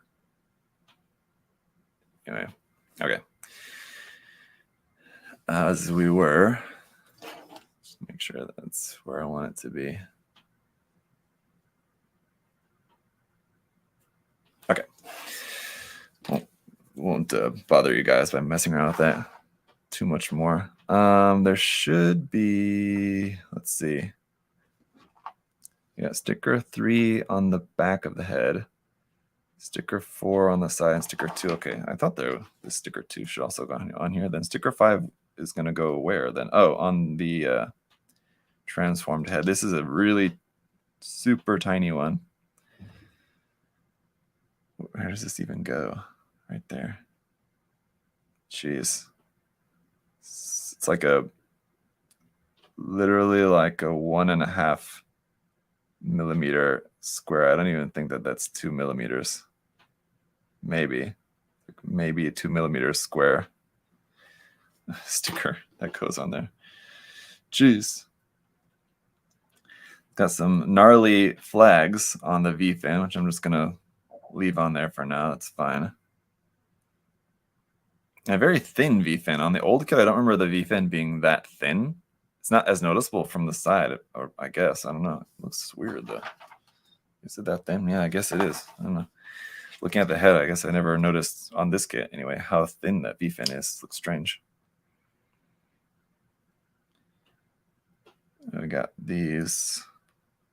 Anyway, okay. As we were, just make sure that's where I want it to be. Okay. Won't bother you guys by messing around with that too much more. There should be, let's see. Yeah, sticker 3 on the back of the head, sticker 4 on the side, and sticker 2. Okay, I thought the sticker 2 should also go on here. Then sticker 5 is going to go where then? Oh, on the transformed head. This is a really super tiny one. Where does this even go? Right there. Jeez. It's like literally like a 1.5 millimeter square. I don't even think that that's 2 millimeters. Maybe a 2 millimeter square sticker that goes on there. Jeez. Got some gnarly flags on the V fin, which I'm just gonna leave on there for now. That's fine. A very thin V fin. On the old kit, I don't remember the V fin being that thin. It's not as noticeable from the side, or I guess. I don't know. It looks weird though. Is it that thin? Yeah, I guess it is. I don't know. Looking at the head, I guess I never noticed on this kit anyway how thin that V fin is. It looks strange. We got these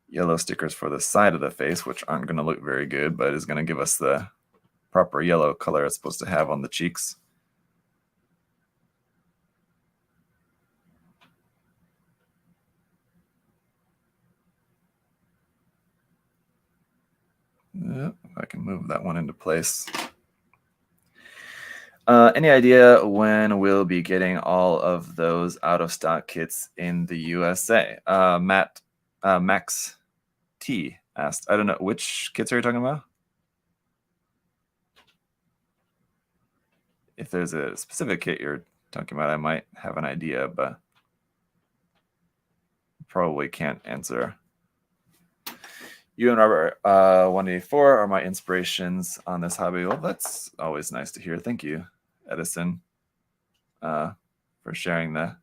yellow stickers for the side of the face, which aren't going to look very good, but is going to give us the proper yellow color it's supposed to have on the cheeks. Yep, I can move that one into place. Any idea when we'll be getting all of those out of stock kits in the USA? Max T asked. I don't know, which kits are you talking about? If there's a specific kit you're talking about, I might have an idea, but probably can't answer. You and Robert 184 are my inspirations on this hobby. Well, that's always nice to hear. Thank you, Edison, for sharing that.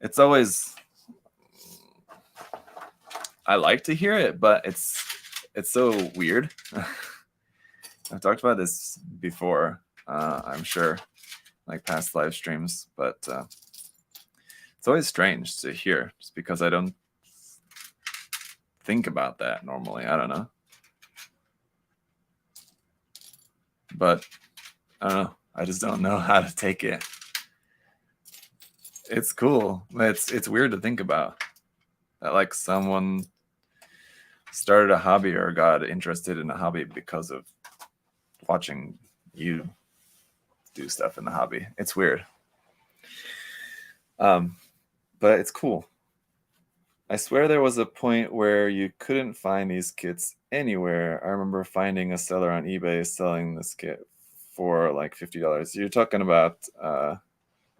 It's always, I like to hear it, but it's so weird. I've talked about this before, I'm sure, like past live streams, but it's always strange to hear just because I don't think about that normally. I don't know. But I don't know. I just don't know how to take it. It's cool. It's weird to think about that, like someone started a hobby or got interested in a hobby because of watching you do stuff in the hobby. It's weird. But it's cool. I swear there was a point where you couldn't find these kits anywhere. I remember finding a seller on eBay selling this kit for like $50. You're talking about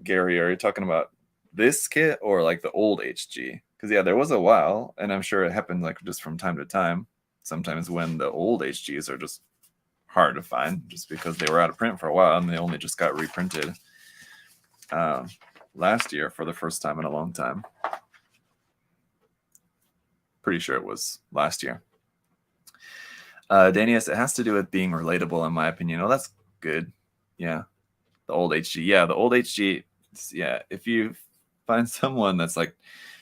Gary, are you talking about this kit or like the old HG? Because yeah, there was a while, and I'm sure it happened like just from time to time. Sometimes when the old HGs are just hard to find, just because they were out of print for a while and they only just got reprinted last year for the first time in a long time. Pretty sure it was last year. Danius, it has to do with being relatable, in my opinion. Oh, that's good. Yeah, the old HG. Yeah, the old HG. Yeah, if you find someone that's like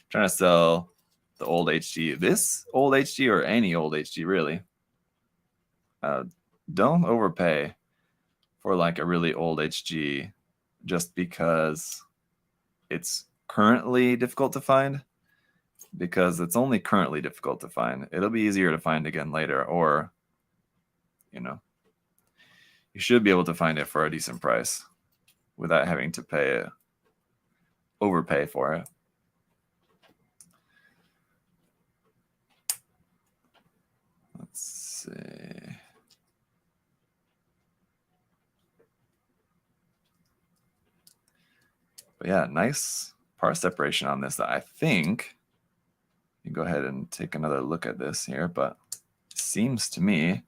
trying to sell the old HG, this old HG or any old HG really, don't overpay for like a really old HG just because it's currently difficult to find, because it's only currently difficult to find. It'll be easier to find again later, or you know, you should be able to find it for a decent price without having to overpay for it. Let's see. But yeah, nice part separation on this. I think you go ahead and take another look at this here, but it seems to me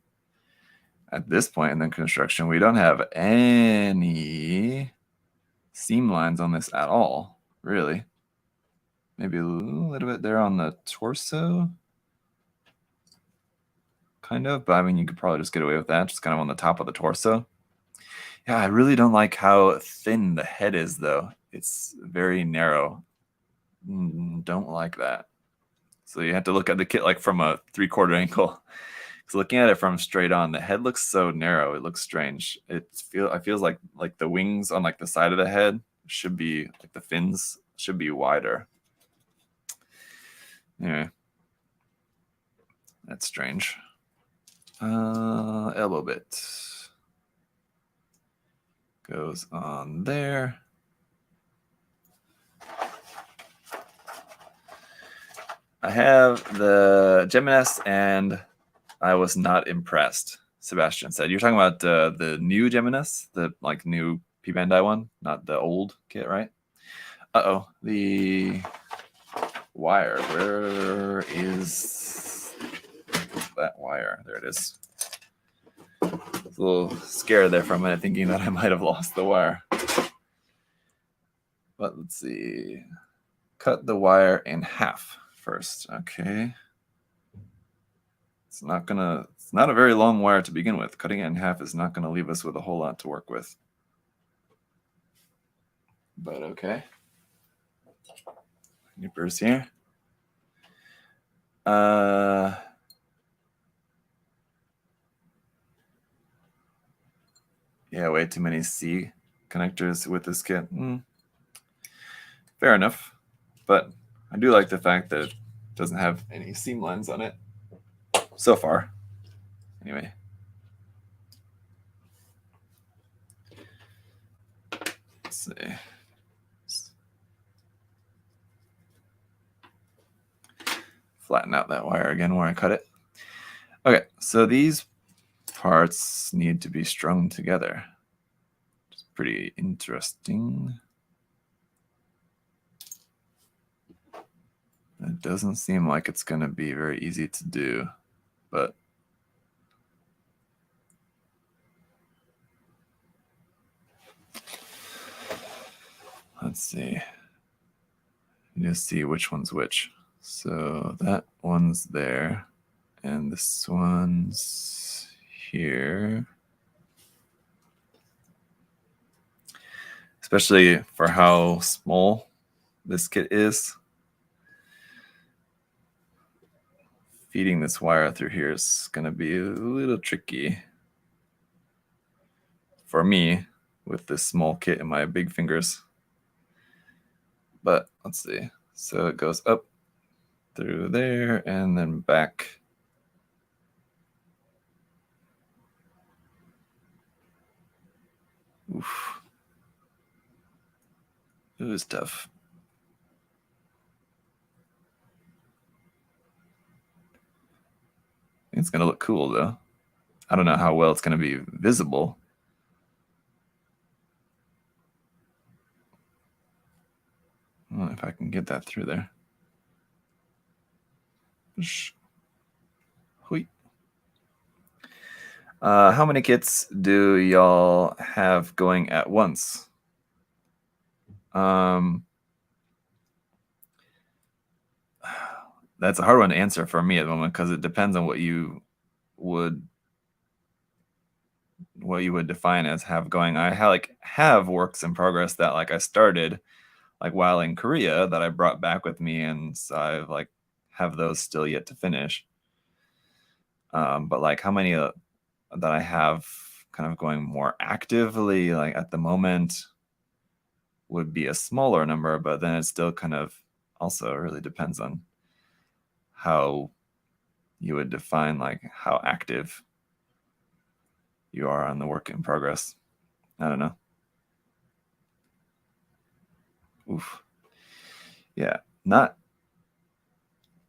at this point in the construction, we don't have any seam lines on this at all, really. Maybe a little bit there on the torso, kind of, but I mean, you could probably just get away with that, just kind of on the top of the torso. Yeah, I really don't like how thin the head is, though. It's very narrow. Don't like that. So you have to look at the kit like from a 3/4 angle. So looking at it from straight on, the head looks so narrow. It looks strange. It feels like the wings on like the side of the head should be, like the fins should be wider. Anyway, that's strange. Elbow bit goes on there. I have the Geminis, and I was not impressed. Sebastian said, "You're talking about the new Geminis, the like new P-Bandai one, not the old kit, right?" The wire. Where is that wire? There it is. I was a little scared there for a minute, thinking that I might have lost the wire. But let's see. Cut the wire in half first. Okay. It's not a very long wire to begin with. Cutting it in half is not gonna leave us with a whole lot to work with. But okay. Nippers here. Yeah, way too many C connectors with this kit. Fair enough. But I do like the fact that it doesn't have any seam lines on it so far. Anyway. Let's see. Flatten out that wire again where I cut it. Okay, so these parts need to be strung together. It's pretty interesting. It doesn't seem like it's going to be very easy to do, but let's see. Just see which one's which. So that one's there, and this one's here. Especially for how small this kit is. Feeding this wire through here is going to be a little tricky for me with this small kit and my big fingers. But let's see. So it goes up through there and then back. Oof. It was tough. I think it's going to look cool, though. I don't know how well it's going to be visible. I don't know if I can get that through there. How many kits do y'all have going at once? That's a hard one to answer for me at the moment because it depends on what you would define as have going. I have works in progress that I started while in Korea that I brought back with me, and so I have those still yet to finish. But how many that I have kind of going more actively at the moment would be a smaller number, but then it still kind of also really depends on how you would define how active you are on the work in progress. I don't know. Oof. Yeah, not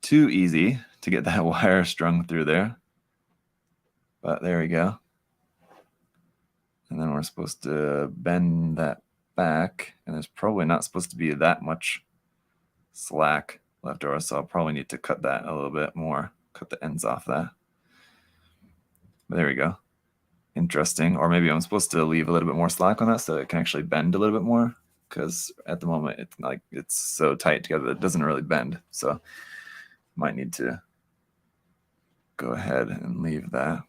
too easy to get that wire strung through there. But there we go. And then we're supposed to bend that back. And there's probably not supposed to be that much slack left over. So I'll probably need to cut that a little bit more. Cut the ends off that. But there we go. Interesting. Or maybe I'm supposed to leave a little bit more slack on that so it can actually bend a little bit more. Because at the moment it's so tight together that it doesn't really bend. So might need to go ahead and leave that.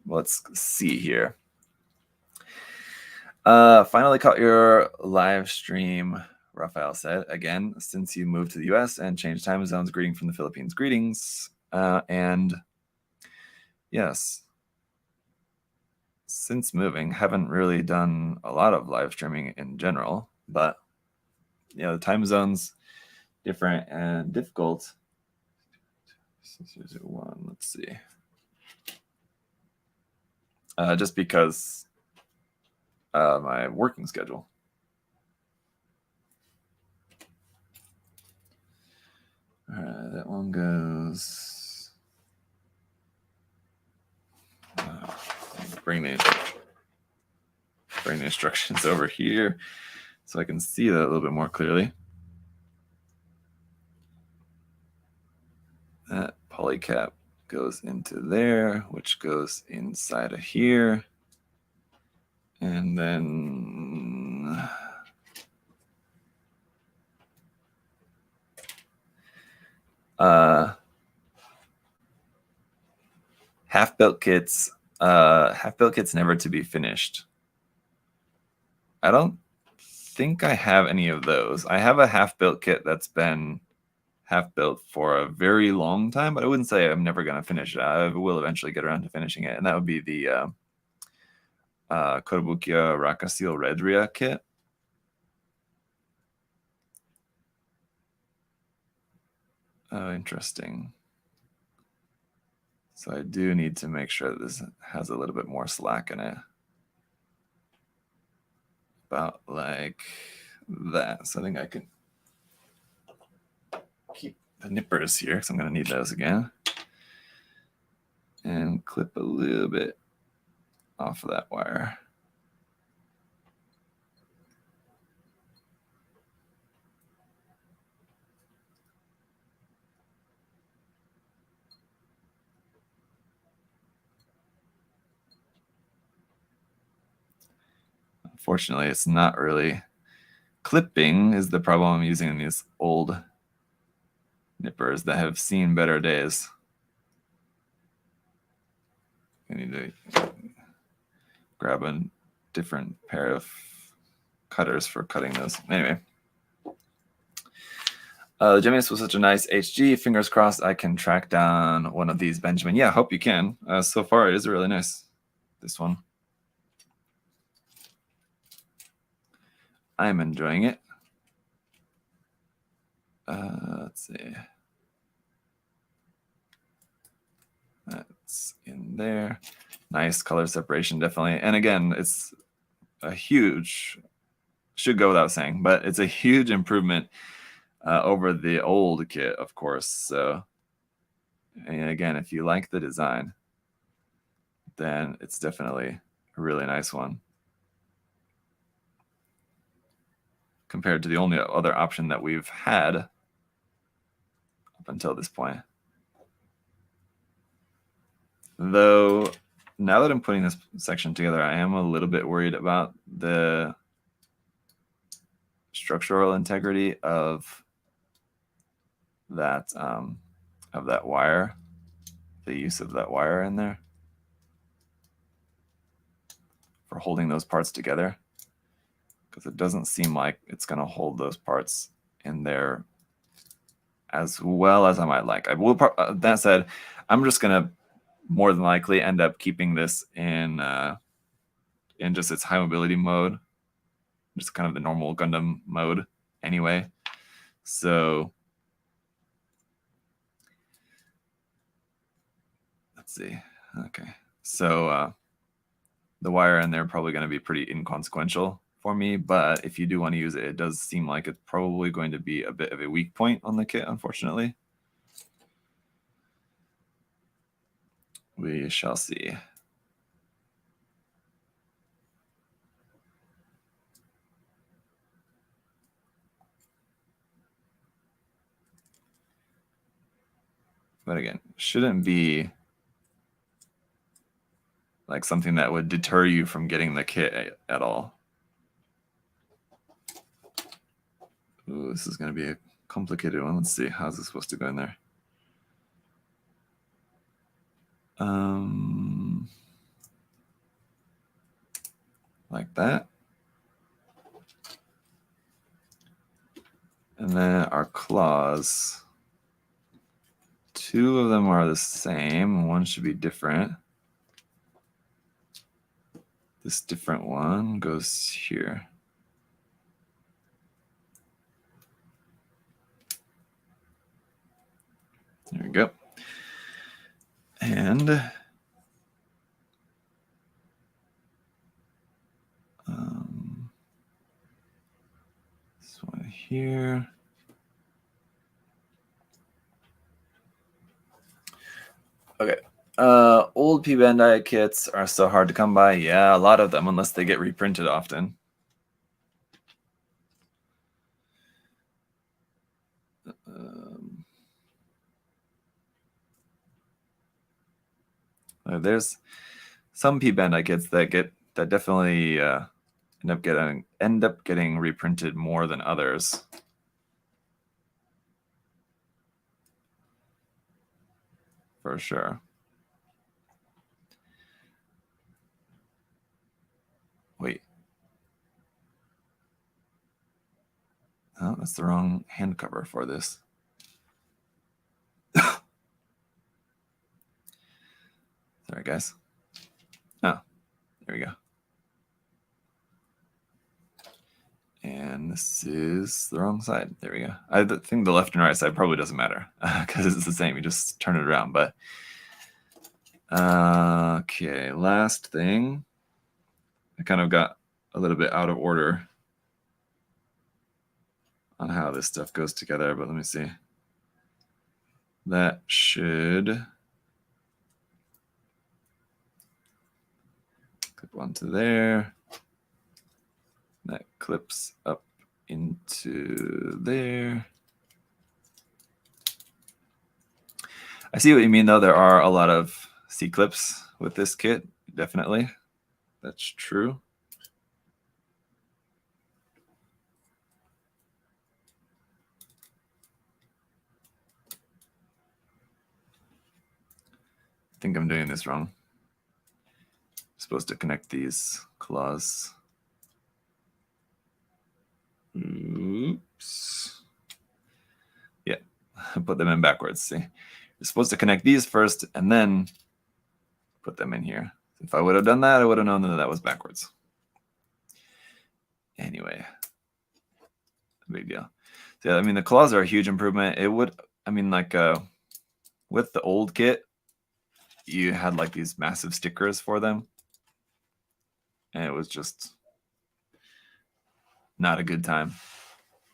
Let's see here. Finally caught your live stream, Raphael said. Again, since you moved to the US and changed time zones, greeting from the Philippines. Greetings. And yes, since moving, haven't really done a lot of live streaming in general, but the time zones different and difficult. 601, let's see. Just because my working schedule. All right, that one goes. Bring the instructions over here so I can see that a little bit more clearly. That polycap goes into there, which goes inside of here. And then half-built kits never to be finished. I don't think I have any of those. I have a half-built kit that's been half-built for a very long time, but I wouldn't say I'm never going to finish it. I will eventually get around to finishing it, and that would be the Kotobukiya Rakasil Redria kit. Oh, interesting. So I do need to make sure that this has a little bit more slack in it. About like that. So I think I can keep the nippers here because I'm going to need those again. And clip a little bit off of that wire. Unfortunately, it's not really clipping is the problem I'm using in these old nippers that have seen better days. I need to grab a different pair of cutters for cutting those. Anyway. The Gemius was such a nice HG. Fingers crossed I can track down one of these, Benjamin. Yeah, hope you can. So far, it is really nice, this one. I'm enjoying it. Let's see. That's in there. Nice color separation, definitely. And again, it's a huge, should go without saying, but it's a huge improvement over the old kit, of course. So, and again, if you like the design, then it's definitely a really nice one compared to the only other option that we've had up until this point. Though, now that I'm putting this section together, I am a little bit worried about the structural integrity of that wire, the use of that wire in there for holding those parts together, because it doesn't seem like it's going to hold those parts in there as well as I might like. I will. That said, I'm just going to more than likely end up keeping this in just its high mobility mode, just kind of the normal Gundam mode anyway. So let's see. Okay, so the wire in there probably going to be pretty inconsequential for me, but if you do want to use it, it does seem like it's probably going to be a bit of a weak point on the kit, unfortunately. We shall see. But again, shouldn't be like something that would deter you from getting the kit at all. Ooh, this is going to be a complicated one. Let's see. How's this supposed to go in there? Like that. And then our claws. 2 of them are the same. One should be different. This different one goes here. There we go. And this one here. Okay. Old P-Bandai kits are so hard to come by. Yeah, a lot of them, unless they get reprinted often. There's some P-Bandai kits that definitely end up getting reprinted more than others. For sure. Wait. Oh, that's the wrong hand cover for this. Sorry, guys. Oh, there we go. And this is the wrong side. There we go. I think the left and right side probably doesn't matter because it's the same. You just turn it around. But okay, last thing. I kind of got a little bit out of order on how this stuff goes together, but let me see. That should clip onto there. That clips up into there. I see what you mean, though. There are a lot of C-clips with this kit, definitely. That's true. I think I'm doing this wrong. I'm supposed to connect these claws. Oops. Yeah, put them in backwards. See, you're supposed to connect these first and then put them in here. If I would have done that, I would have known that that was backwards. Anyway, big deal. So, yeah, I mean, the claws are a huge improvement. It would, I mean, like with the old kit, you had like these massive stickers for them. And it was just not a good time.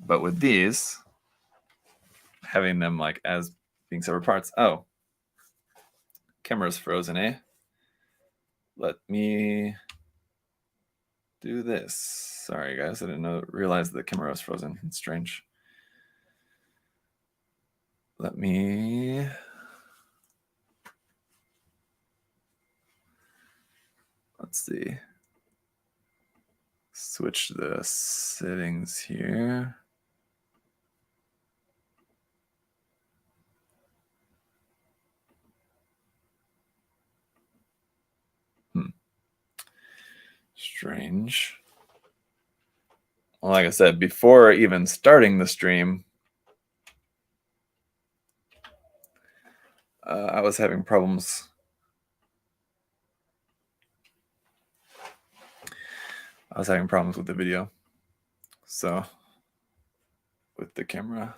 But with these, having them like as being separate parts. Oh, camera's frozen, eh? Let me do this. Sorry, guys. I didn't realize the camera was frozen. It's strange. Let me... Let's see. Switch the settings here. Strange. Well, like I said, before even starting the stream, I was having problems. I was having problems with the video. So, with the camera,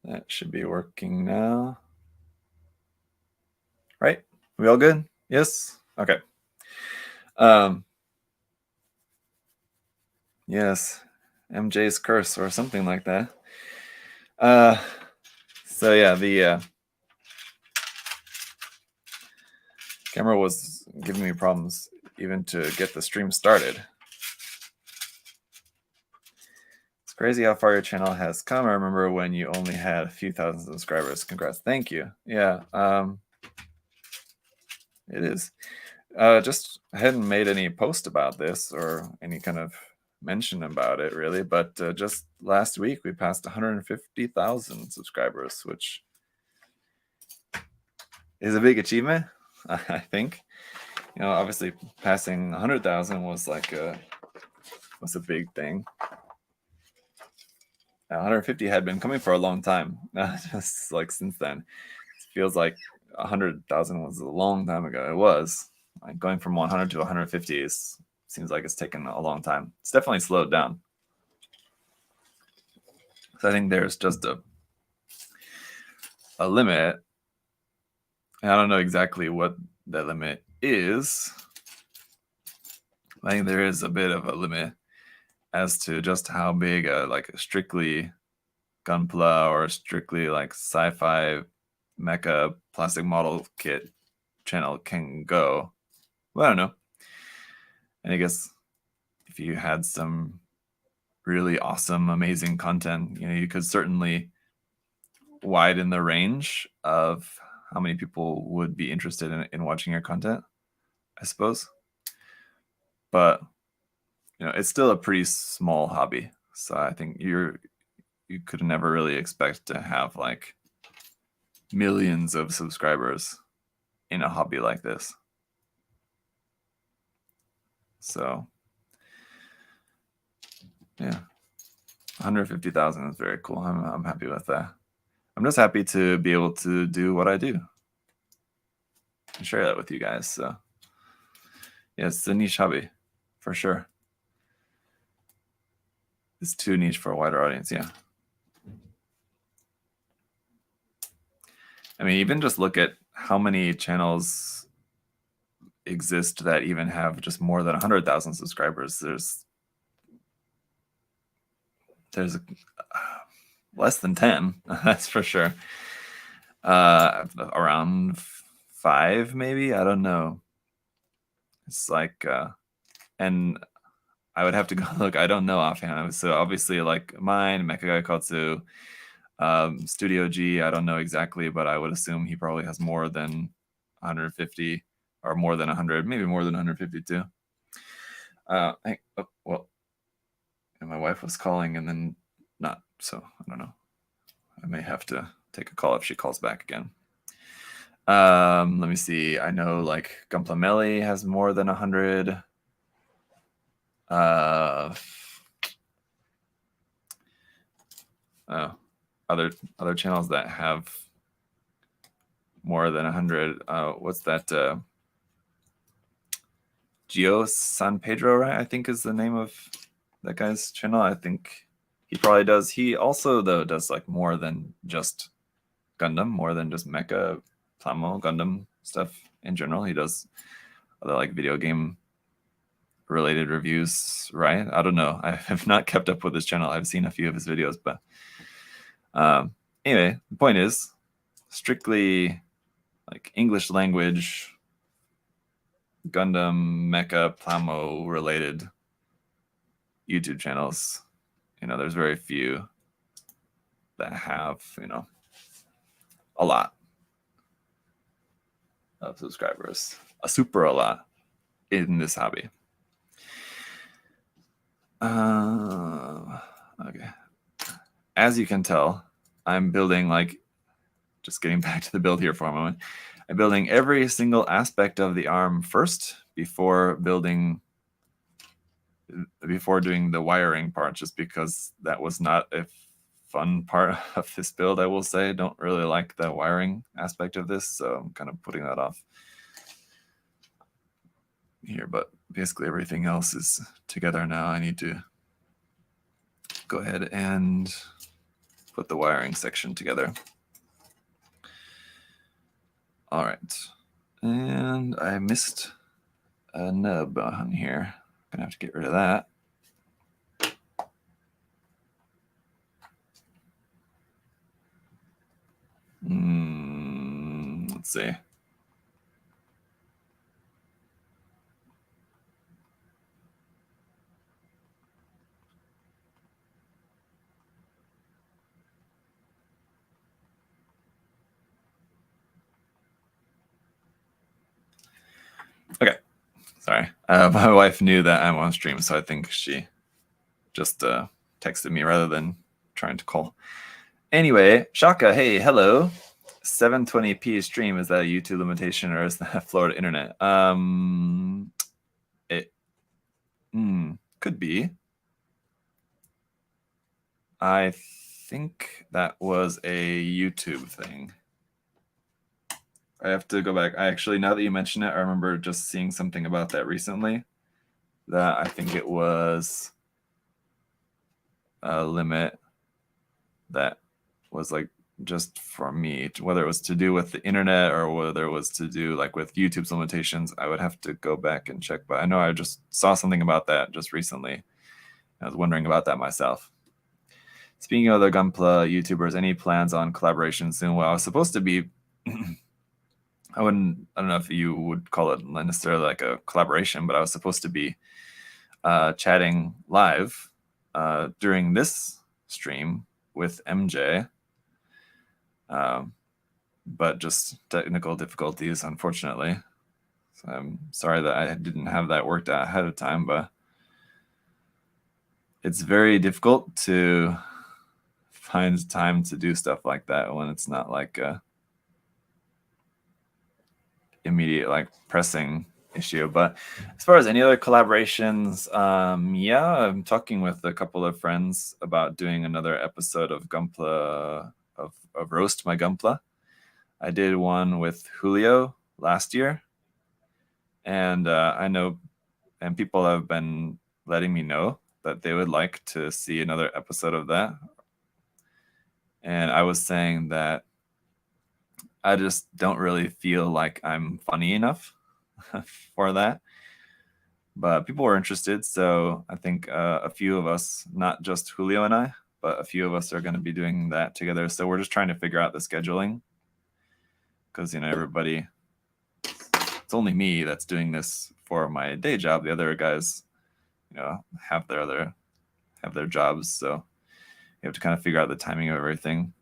that should be working now. Right? We all good? Yes? Okay. Yes, MJ's curse or something like that. So yeah, the camera was giving me problems even to get the stream started. It's crazy how far your channel has come. I remember when you only had a few thousand subscribers. Congrats. Thank you. Yeah, it is. Just hadn't made any post about this or any kind of mention about it really, but just last week we passed 150,000 subscribers, which is a big achievement, I think. You know, obviously passing 100,000 was like a big thing. 150 had been coming for a long time, just like since then. It feels like 100,000 was a long time ago. It was. Like going from 100 to 150 seems like it's taken a long time. It's definitely slowed down. So I think there's just a limit. And I don't know exactly what that limit is. I think there is a bit of a limit as to just how big a strictly Gunpla or strictly like sci-fi mecha plastic model kit channel can go. Well, I don't know. And I guess if you had some really awesome, amazing content, you know, you could certainly widen the range of how many people would be interested in watching your content, I suppose. But, you know, it's still a pretty small hobby. So I think you could never really expect to have like millions of subscribers in a hobby like this. So, yeah, 150,000 is very cool. I'm happy with that. I'm just happy to be able to do what I do and share that with you guys. So, yeah, it's a niche hobby for sure. It's too niche for a wider audience. Yeah. I mean, even just look at how many channels exist that even have just more than 100,000 subscribers. There's less than 10, that's for sure. Around 5, maybe. I don't know. It's like, and I would have to go look. I don't know offhand. So obviously, like mine, Mecha Gaikotsu, Studio G. I don't know exactly, but I would assume he probably has more than 150 or more than 100, maybe more than 150 too. Well, and my wife was calling and then not, so I don't know. I may have to take a call if she calls back again. Let me see. I know like Gunpla has more than 100. Other channels that have more than 100. What's that? Geo San Pedro, right? I think is the name of that guy's channel. I think he probably does. He also though does like more than just Gundam, more than just mecha, Plamo, Gundam stuff in general. He does other like video game related reviews, right? I don't know. I have not kept up with his channel. I've seen a few of his videos, but anyway, the point is strictly like English language, Gundam, Mecha, Plamo related YouTube channels. There's very few that have, a lot of subscribers, a lot in this hobby. Okay. As you can tell, I'm building just getting back to the build here for a moment. I'm building every single aspect of the arm first before doing the wiring part, just because that was not a fun part of this build, I will say. I don't really like the wiring aspect of this, so I'm kind of putting that off here, but basically everything else is together now. I need to go ahead and put the wiring section together. All right, and I missed a nub on here. Gonna have to get rid of that. Let's see. Okay, sorry. My wife knew that I'm on stream, so I think she just texted me rather than trying to call. Anyway, Shaka, hey, hello. 720p stream, is that a YouTube limitation or is that Florida internet? It could be. I think that was a YouTube thing. I have to go back. Now that you mention it, I remember just seeing something about that recently. That I think it was a limit that was just for me, whether it was to do with the internet or whether it was to do with YouTube's limitations. I would have to go back and check, but I know I just saw something about that just recently. I was wondering about that myself. Speaking of other Gunpla YouTubers, any plans on collaboration soon? Well, I was supposed to be I don't know if you would call it necessarily like a collaboration, but I was supposed to be chatting live during this stream with MJ. But just technical difficulties, unfortunately. So I'm sorry that I didn't have that worked out ahead of time, but it's very difficult to find time to do stuff like that when it's not like a immediate pressing issue. But as far as any other collaborations, yeah, I'm talking with a couple of friends about doing another episode of Gunpla, of Roast My Gunpla. I did one with Julio last year, and I know, and people have been letting me know that they would like to see another episode of that. And I was saying that I just don't really feel like I'm funny enough for that. But people were interested, so I think a few of us, not just Julio and I, but a few of us are going to be doing that together. So we're just trying to figure out the scheduling, because everybody, it's only me that's doing this for my day job. The other guys, have their jobs, so you have to kind of figure out the timing of everything.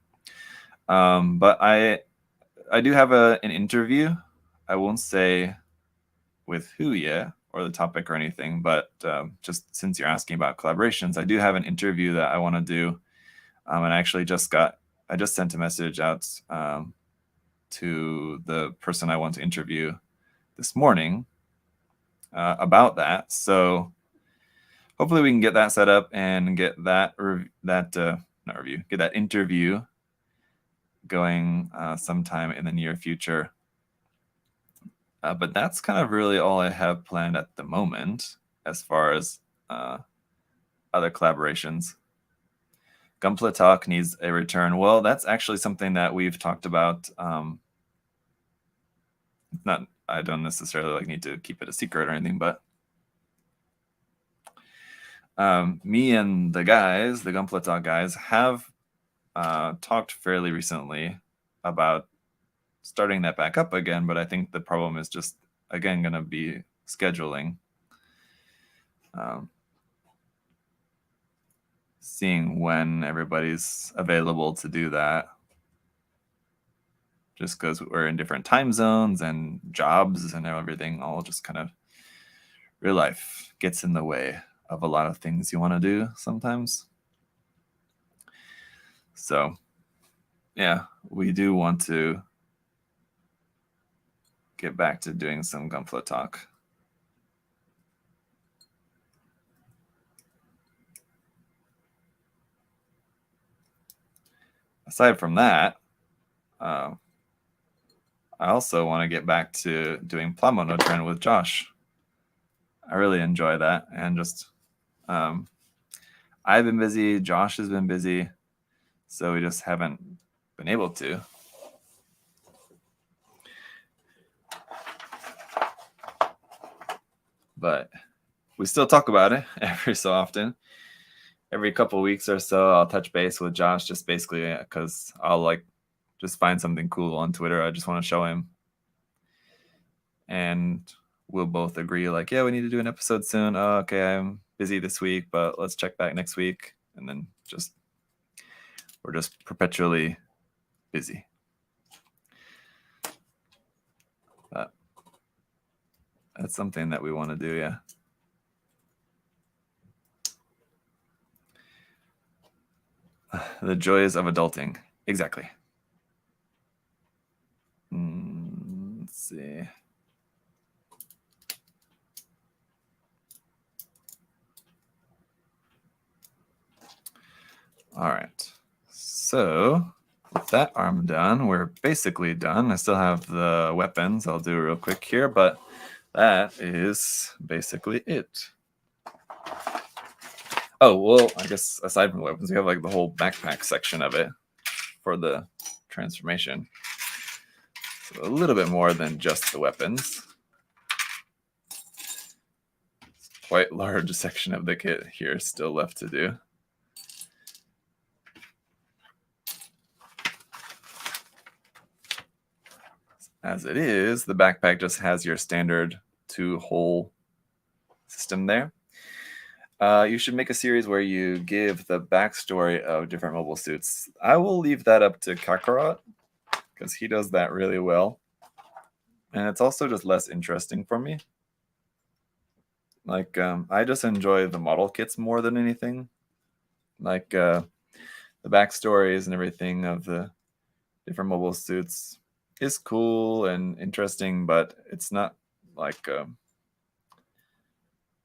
But I do have an interview. I won't say with who yet or the topic or anything, but just since you're asking about collaborations, I do have an interview that I want to do. And I actually just sent a message out to the person I want to interview this morning about that. So hopefully we can get that set up and get that interview going sometime in the near future. But that's kind of really all I have planned at the moment as far as other collaborations. Gunpla Talk needs a return. Well, that's actually something that we've talked about. I don't necessarily need to keep it a secret or anything, but me and the guys, the Gunpla Talk guys, have talked fairly recently about starting that back up again, but I think the problem is just, again, going to be scheduling. Seeing when everybody's available to do that. Just because we're in different time zones and jobs and everything, all just kind of real life gets in the way of a lot of things you want to do sometimes. So, yeah, we do want to get back to doing some Gunpla Talk. Aside from that, I also want to get back to doing Plamono Trend with Josh. I really enjoy that. And just, I've been busy, Josh has been busy, so we just haven't been able to. But we still talk about it every so often. Every couple weeks or so, I'll touch base with Josh, just basically because I'll just find something cool on Twitter. I just want to show him. And we'll both agree, yeah, we need to do an episode soon. Oh, okay, I'm busy this week, but let's check back next week. And then we're just perpetually busy. But that's something that we want to do, yeah. The joys of adulting. Exactly. Let's see. All right. So with that arm done, we're basically done. I still have the weapons. I'll do real quick here, but that is basically it. Oh, well, I guess aside from the weapons, we have the whole backpack section of it for the transformation. So a little bit more than just the weapons. Quite large section of the kit here still left to do. As it is, the backpack just has your standard 2-hole system there. You should make a series where you give the backstory of different mobile suits. I will leave that up to Kakarot because he does that really well. And it's also just less interesting for me. I just enjoy the model kits more than anything. The backstories and everything of the different mobile suits is cool and interesting, but it's not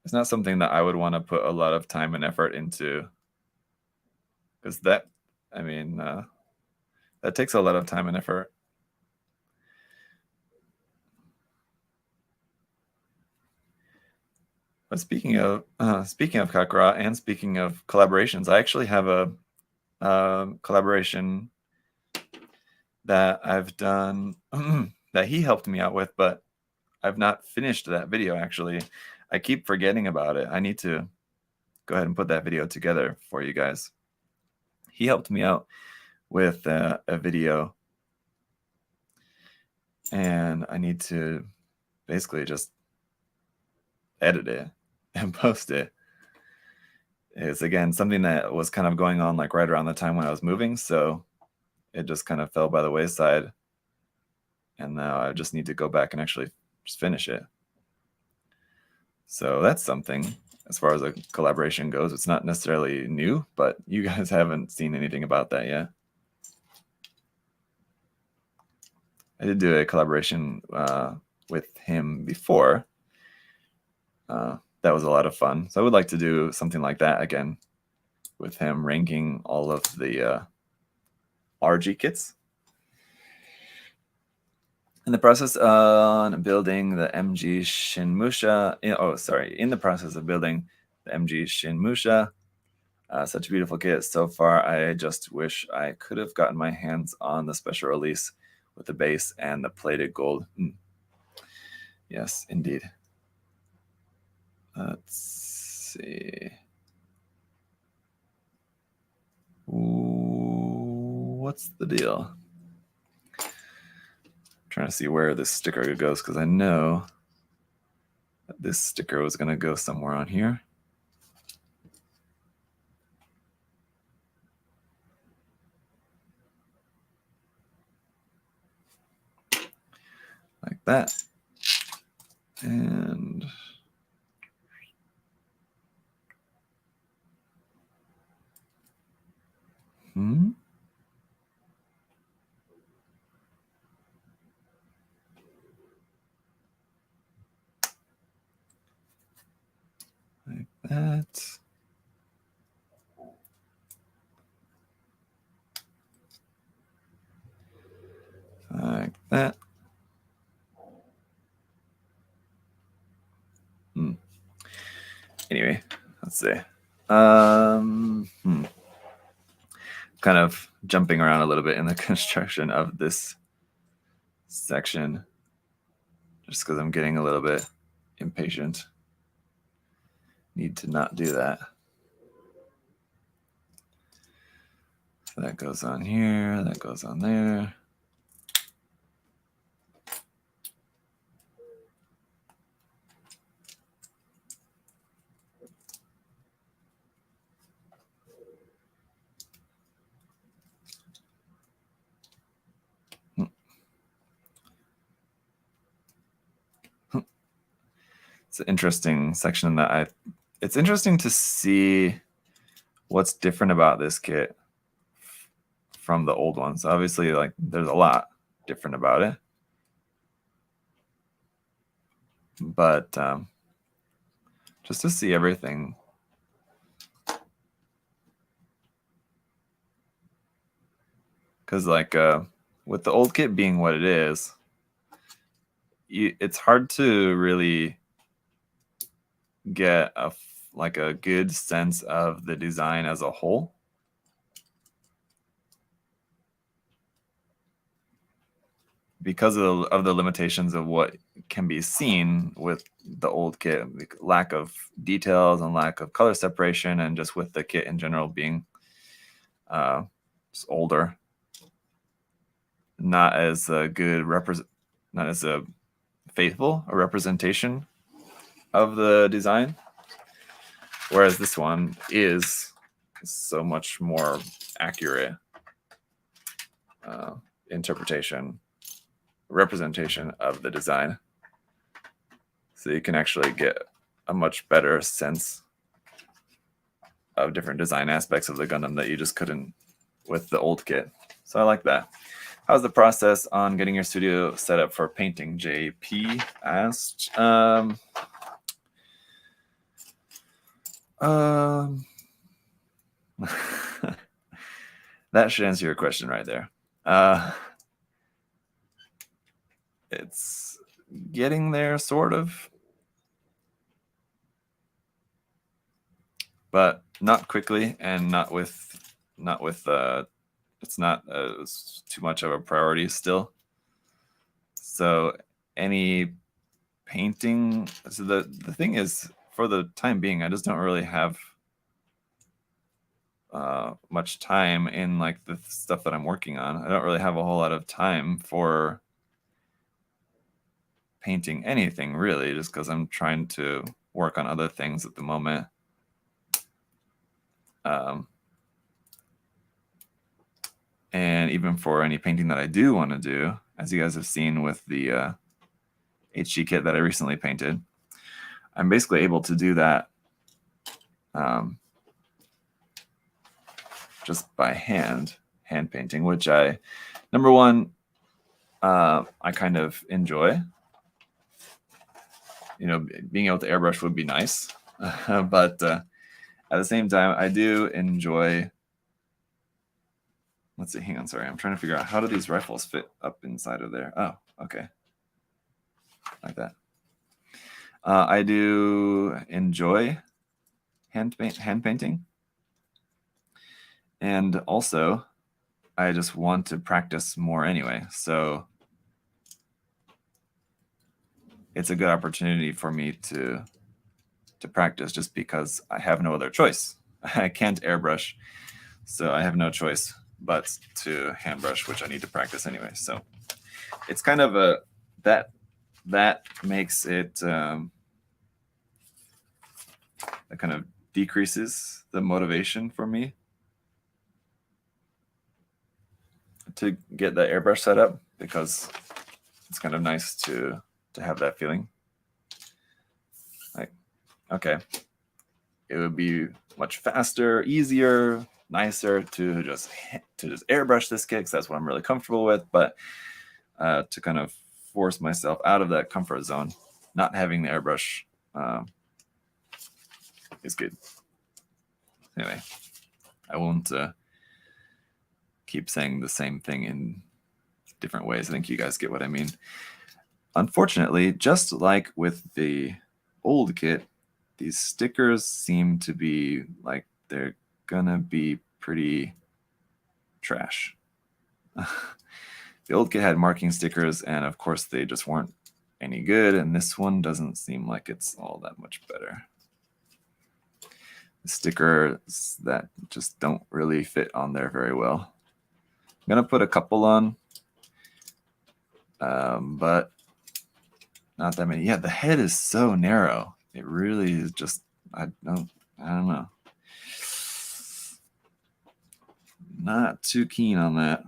it's not something that I would want to put a lot of time and effort into, because that takes a lot of time and effort. But speaking of Kakarot and speaking of collaborations, I actually have a collaboration that I've done that he helped me out with, but I've not finished that video. Actually, I keep forgetting about it. I need to go ahead and put that video together for you guys. He helped me out with a video, and I need to basically just edit it and post it. It's, again, something that was kind of going on right around the time when I was moving, so it just kind of fell by the wayside, and now I just need to go back and actually just finish it. So that's something as far as a collaboration goes. It's not necessarily new, but you guys haven't seen anything about that yet. I did do a collaboration with him before. That was a lot of fun. So I would like to do something like that again with him, ranking all of the RG kits. In the process on building the MG Shinmusha, in the process of building the MG Shinmusha, such a beautiful kit so far. I just wish I could have gotten my hands on the special release with the base and the plated gold. Yes, indeed. Let's see. What's the deal? I'm trying to see where this sticker goes because I know that this sticker was going to go somewhere on here. Like that. And like that. Like that. Anyway, let's see. Kind of jumping around a little bit in the construction of this section just because I'm getting a little bit impatient. Need to not do that. So that goes on here, that goes on there. It's an interesting section that it's interesting to see what's different about this kit from the old ones. Obviously, like there's a lot different about it, but just to see everything. Because like with the old kit being what it is, it's hard to really get a good sense of the design as a whole. Because of the limitations of what can be seen with the old kit, lack of details and lack of color separation, and just with the kit in general being just older, not as a good not as a faithful a representation of the design, whereas this one is so much more accurate representation of the design. So you can actually get a much better sense of different design aspects of the Gundam that you just couldn't with the old kit. So I like that. How's the process on getting your studio set up for painting? JP asked. That should answer your question right there. It's getting there, sort of, but not quickly, and not with it's not too much of a priority still. So any painting, so the thing is, for the time being, I just don't really have much time in like the stuff that I'm working on. I don't really have a whole lot of time for painting anything really, just because I'm trying to work on other things at the moment. And even for any painting that I do want to do, as you guys have seen with the HG kit that I recently painted, I'm basically able to do that just by hand painting, which number one, I kind of enjoy. You know, being able to airbrush would be nice, but at the same time, I do enjoy. Let's see, hang on, sorry. I'm trying to figure out, how do these rifles fit up inside of there? Oh, okay. Like that. I do enjoy hand painting. And also, I just want to practice more anyway. So it's a good opportunity for me to practice, just because I have no other choice. I can't airbrush. So I have no choice but to hand brush, which I need to practice anyway. So it's kind of a that makes it that kind of decreases the motivation for me to get the airbrush set up, because it's kind of nice to have that feeling. Like, okay, it would be much faster, easier, nicer to just airbrush this kit, because that's what I'm really comfortable with. But to kind of force myself out of that comfort zone, not having the airbrush is good. Anyway, I won't keep saying the same thing in different ways. I think you guys get what I mean. Unfortunately, just like with the old kit, these stickers seem to be like they're gonna be pretty trash. The old kit had marking stickers, and of course they just weren't any good, and this one doesn't seem like it's all that much better. The stickers that just don't really fit on there very well. I'm gonna put a couple on, but not that many. Yeah, the head is so narrow. It really is just, I don't know. Not too keen on that.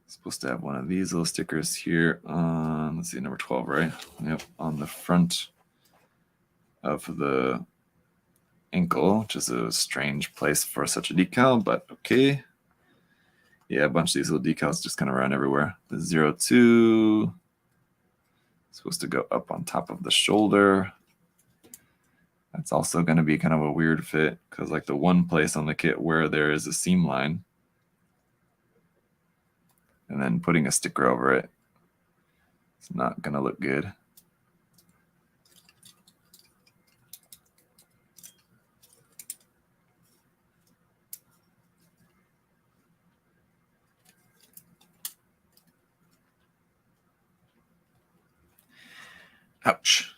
Supposed to have one of these little stickers here on, let's see, number 12, right? Yep, on the front of the ankle, which is a strange place for such a decal, but okay. Yeah, a bunch of these little decals just kind of run everywhere. The 02 supposed to go up on top of the shoulder. That's also going to be kind of a weird fit, because like the one place on the kit where there is a seam line, and then putting a sticker over it, it's not going to look good. Ouch.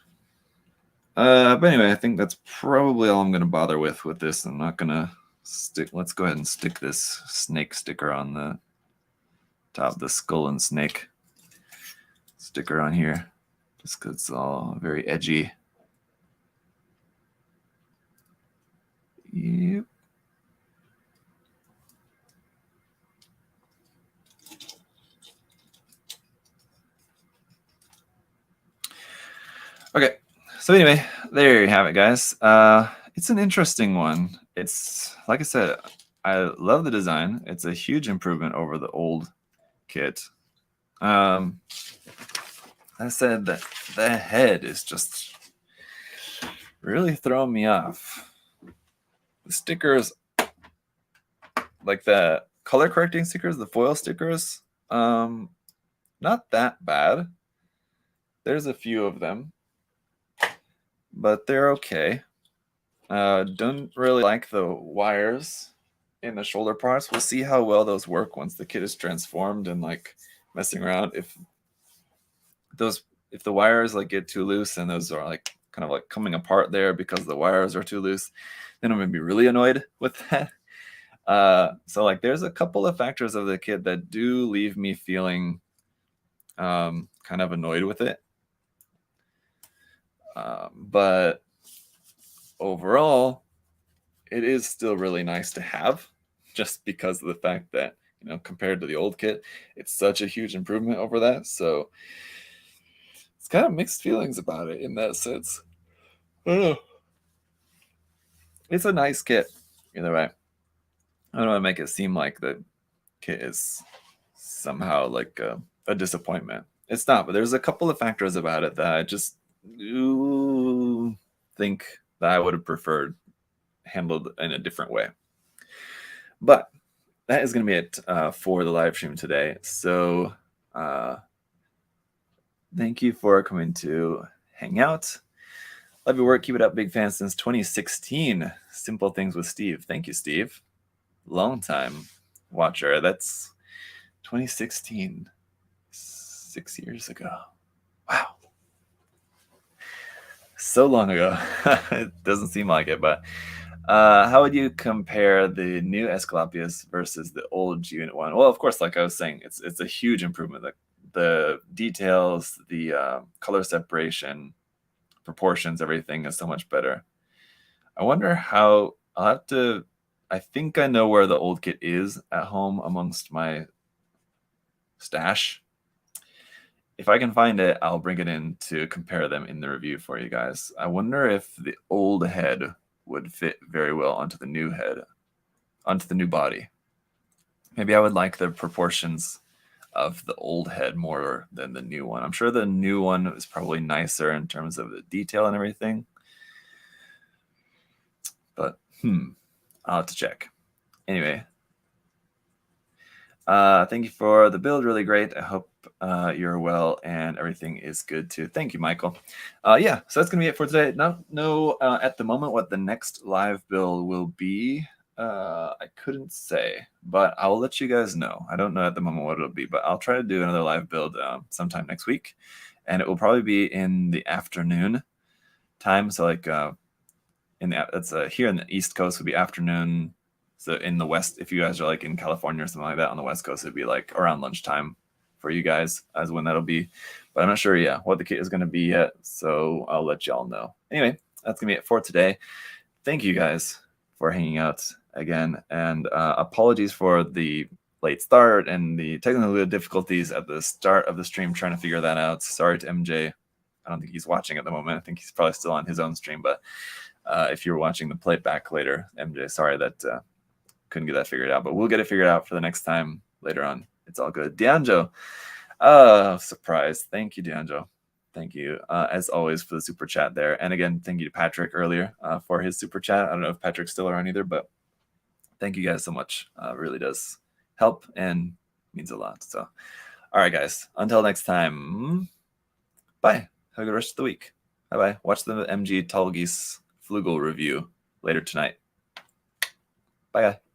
But anyway, I think that's probably all I'm going to bother with this. I'm not going to stick. Let's go ahead and stick this snake sticker on the top, the skull and snake sticker on here, just because it's all very edgy. Yep. Okay, so anyway, there you have it, guys. It's an interesting one. It's, like I said, I love the design. It's a huge improvement over the old kit. I said that the head is just really throwing me off. The stickers, like the color correcting stickers, the foil stickers, not that bad. There's a few of them, but they're okay. Don't really like the wires in the shoulder parts. We'll see how well those work once the kit is transformed and like messing around. If the wires like get too loose and those are like kind of like coming apart there because the wires are too loose, then I'm gonna be really annoyed with that. So like there's a couple of factors of the kit that do leave me feeling kind of annoyed with it. But overall, it is still really nice to have, just because of the fact that, you know, compared to the old kit, it's such a huge improvement over that. So it's kind of mixed feelings about it in that sense. I don't know. It's a nice kit either way. I don't want to make it seem like the kit is somehow like a disappointment. It's not, but there's a couple of factors about it that I just think that I would have preferred handled in a different way. But that is going to be it for the live stream today. So thank you for coming to hang out. Love your work. Keep it up. Big fan since 2016. Simple Things with Steve. Thank you, Steve. Long time watcher. That's 2016. 6 years ago. Wow. so long ago. It doesn't seem like it, but how would you compare the new Aesculapius versus the old G-Unit 1? Well, of course, like I was saying, it's a huge improvement. The details, the color separation, proportions, everything is so much better. I wonder how. I'll have to. I think I know where the old kit is at home amongst my stash. If I can find it, I'll bring it in to compare them in the review for you guys. I wonder if the old head would fit very well onto the new head, onto the new body. Maybe I would like the proportions of the old head more than the new one. I'm sure the new one is probably nicer in terms of the detail and everything. But I'll have to check. Anyway, thank you for the build. Really great. I hope you're well and everything is good too. Thank you, Michael. Yeah, so that's gonna be it for today. No, at the moment what the next live build will be. I couldn't say, but I will let you guys know. I don't know at the moment what it'll be, but I'll try to do another live build sometime next week, and it will probably be in the afternoon time. So like it's here in the East Coast would be afternoon. So in the West, if you guys are like in California or something like that on the West Coast, it'd be like around lunchtime for you guys as when that'll be. But I'm not sure, what the kit is going to be yet. So I'll let y'all know. Anyway, that's going to be it for today. Thank you guys for hanging out again. And apologies for the late start and the technical difficulties at the start of the stream, trying to figure that out. Sorry to MJ. I don't think he's watching at the moment. I think he's probably still on his own stream. But if you're watching the playback later, MJ, sorry that couldn't get that figured out. But we'll get it figured out for the next time later on. It's all good. Dianjo. Surprise. Thank you, Dianjo. Thank you, as always, for the super chat there. And again, thank you to Patrick earlier for his super chat. I don't know if Patrick's still around either, but thank you guys so much. It really does help and means a lot. So, all right, guys. Until next time, bye. Have a good rest of the week. Bye-bye. Watch the MG Tallgeese Flugel review later tonight. Bye, guys.